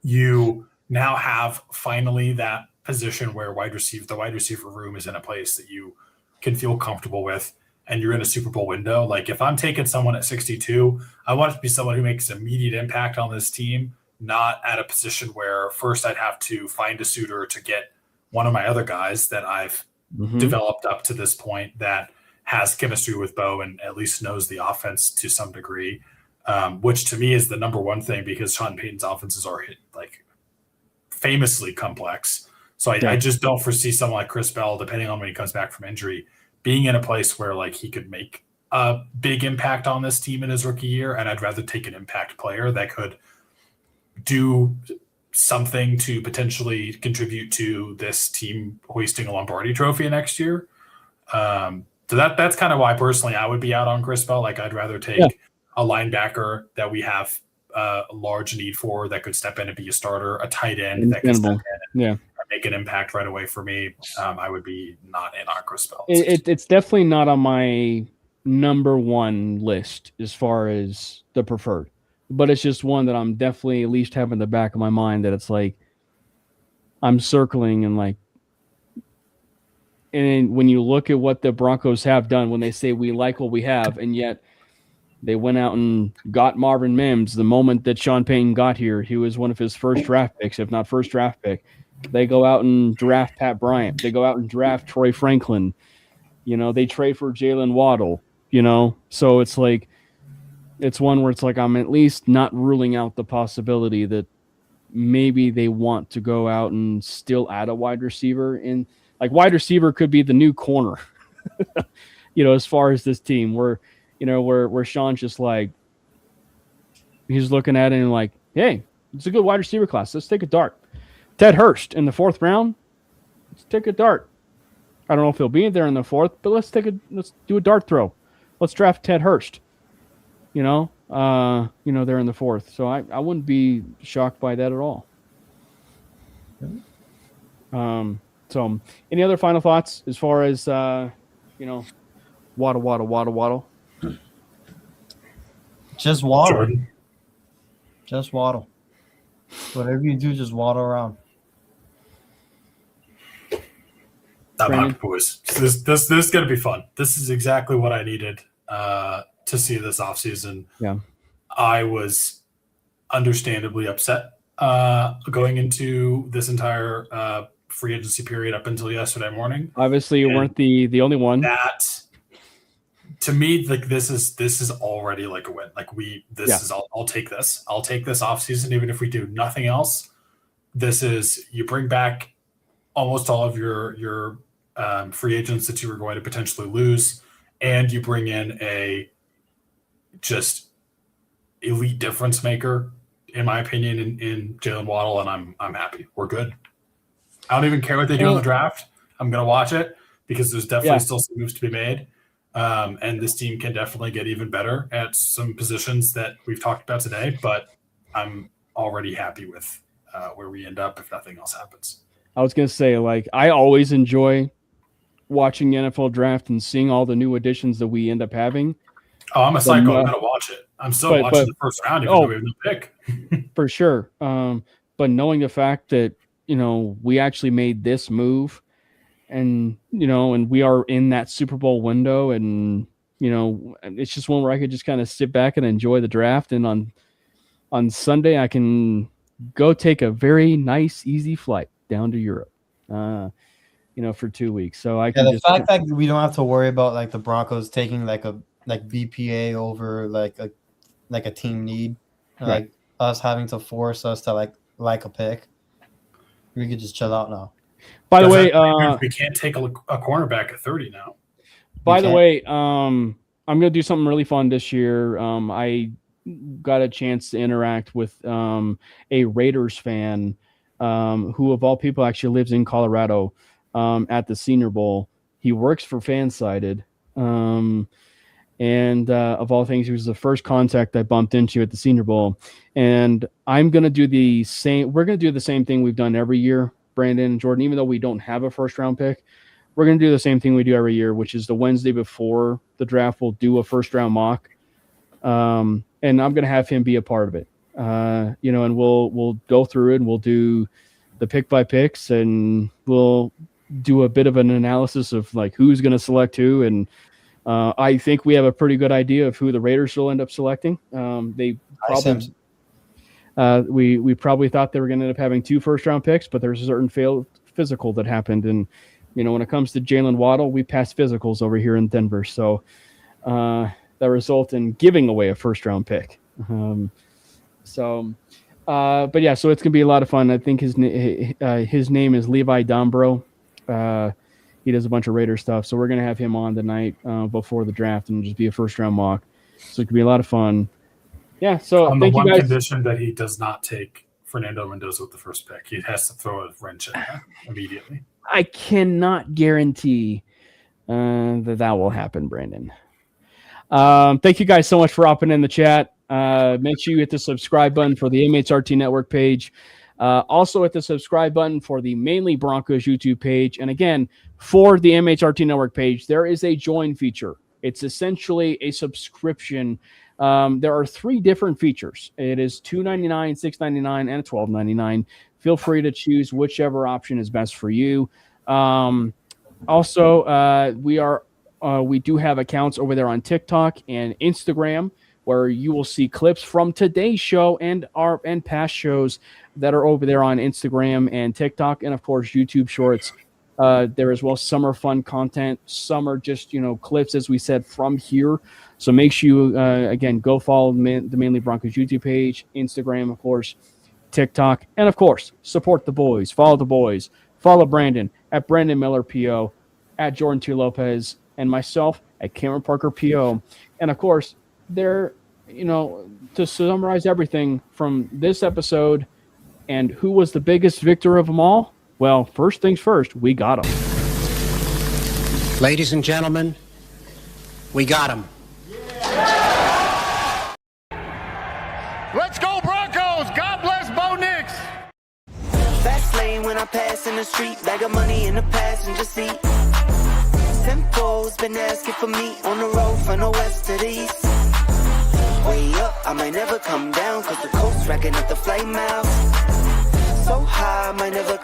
You now have finally that position where the wide receiver room is in a place that you can feel comfortable with, and you're in a Super Bowl window. Like, if I'm taking someone at 62, I want it to be someone who makes immediate impact on this team, not at a position where first I'd have to find a suitor to get one of my other guys that I've developed up to this point that has chemistry with Bo and at least knows the offense to some degree, which to me is the number one thing, because Sean Payton's offenses are famously complex. So I just don't foresee someone like Chris Bell, depending on when he comes back from injury, being in a place where he could make a big impact on this team in his rookie year. And I'd rather take an impact player that could do something to potentially contribute to this team hoisting a Lombardi trophy next year. So that's kind of why personally I would be out on Chris Bell. Like, I'd rather take a linebacker that we have a large need for that could step in and be a starter, a tight end that can step in and make an impact right away for me. I would be not in on Chris Bell.
It's definitely not on my number one list as far as the preferred, but it's just one that I'm definitely at least having in the back of my mind, that it's like I'm circling, and when you look at what the Broncos have done, when they say we like what we have, and yet they went out and got Marvin Mims the moment that Sean Payton got here. He was one of his first draft picks, if not first draft pick. They go out and draft Pat Bryant. They go out and draft Troy Franklin. They trade for Jaylon Waddle, So it's one where it's like I'm at least not ruling out the possibility that maybe they want to go out and still add a wide receiver. And wide receiver could be the new corner, as far as this team where Sean's just he's looking at it and hey, it's a good wide receiver class. Let's take a dart. Ted Hurst in the 4th round. Let's take a dart. I don't know if he'll be there in the 4th, but let's do a dart throw. Let's draft Ted Hurst. There in the 4th. So I wouldn't be shocked by that at all. So any other final thoughts as far as Waddle.
Just waddle.
Jordan.
Just waddle. Whatever you do, just waddle around.
I'm happy, boys. This is going to be fun. This is exactly what I needed to see this offseason.
Yeah.
I was understandably upset going into this entire free agency period up until yesterday morning.
Obviously, you weren't the only one.
That, to me, like this is already like a win. Like I'll take this. I'll take this offseason, even if we do nothing else. This is, you bring back almost all of your free agents that you were going to potentially lose, and you bring in a just elite difference maker, in my opinion, in Jaylon Waddle, and I'm happy. We're good. I don't even care what they do in the draft. I'm going to watch it because there's definitely still some moves to be made. And this team can definitely get even better at some positions that we've talked about today, but I'm already happy with where we end up if nothing else happens.
I was going to say, like, I always enjoy watching the NFL draft and seeing all the new additions that we end up having.
Oh, I'm a psycho. I'm going to watch it. I'm still watching the first round, even though we have no pick.
For sure. But knowing the fact that, we actually made this move and we are in that Super Bowl window, and, it's just one where I could just kind of sit back and enjoy the draft. And on Sunday, I can go take a very nice, easy flight down to Europe, for 2 weeks. So I can
the fact that we don't have to worry about like the Broncos taking like VPA over like a team need, like us having to force us to like a pick. We could just chill out now.
By the way,
we can't take a cornerback at 30 now.
By the way, I'm going to do something really fun this year. I got a chance to interact with a Raiders fan who, of all people, actually lives in Colorado at the Senior Bowl. He works for Fansided. And of all things, he was the first contact I bumped into at the Senior Bowl. And I'm going to do the same. We're going to do the same thing we've done every year, Brandon and Jordan, even though we don't have a first-round pick. We're going to do the same thing we do every year, which is the Wednesday before the draft, we'll do a first-round mock. And I'm going to have him be a part of it. And we'll go through it, and we'll do the pick-by-picks, and we'll do a bit of an analysis of, like, who's going to select who. And I think we have a pretty good idea of who the Raiders will end up selecting. We probably thought they were going to end up having 2 first-round picks, but there's a certain failed physical that happened. And, when it comes to Jaylon Waddle, we passed physicals over here in Denver. So that result in giving away a first-round pick. But yeah, so it's going to be a lot of fun. I think his name is Levi Dombro. He does a bunch of Raider stuff. So we're going to have him on the night before the draft and just be a first-round mock. So it could be a lot of fun. Yeah, so
on
thank
the
you
one
guys.
condition that he does not take Fernando Mendoza with the first pick. He has to throw a wrench in there immediately.
I cannot guarantee that will happen, Brandon. Thank you guys so much for hopping in the chat. Make sure you hit the subscribe button for the MHRT Network page. Also hit the subscribe button for the Mainly Broncos YouTube page. And again, for the MHRT Network page, there is a join feature. It's essentially a subscription. There are 3 different features. It is $2.99, $6.99, and $12.99. Feel free to choose whichever option is best for you. Also, we do have accounts over there on TikTok and Instagram, where you will see clips from today's show and past shows that are over there on Instagram and TikTok, and of course YouTube Shorts. There as well summer fun content. Some are just clips, as we said, from here. So make sure you again go follow the Mainly Broncos YouTube page, Instagram, of course, TikTok, and of course support the boys. Follow the boys. Follow Brandon at Brandon Miller PO, at Jordan T. Lopez, and myself at Cameron Parker PO. And of course, there, to summarize everything from this episode and who was the biggest victor of them all, well, first things first, we got him.
Ladies and gentlemen, we got him.
Let's go Broncos! God bless Bo Nix!
Fast lane when I pass in the street, bag of money in the passenger seat. Simple, been asking for me on the road from the west to the east. Way up, I might never come down, cause the coast racking up the flame out. So high, I might never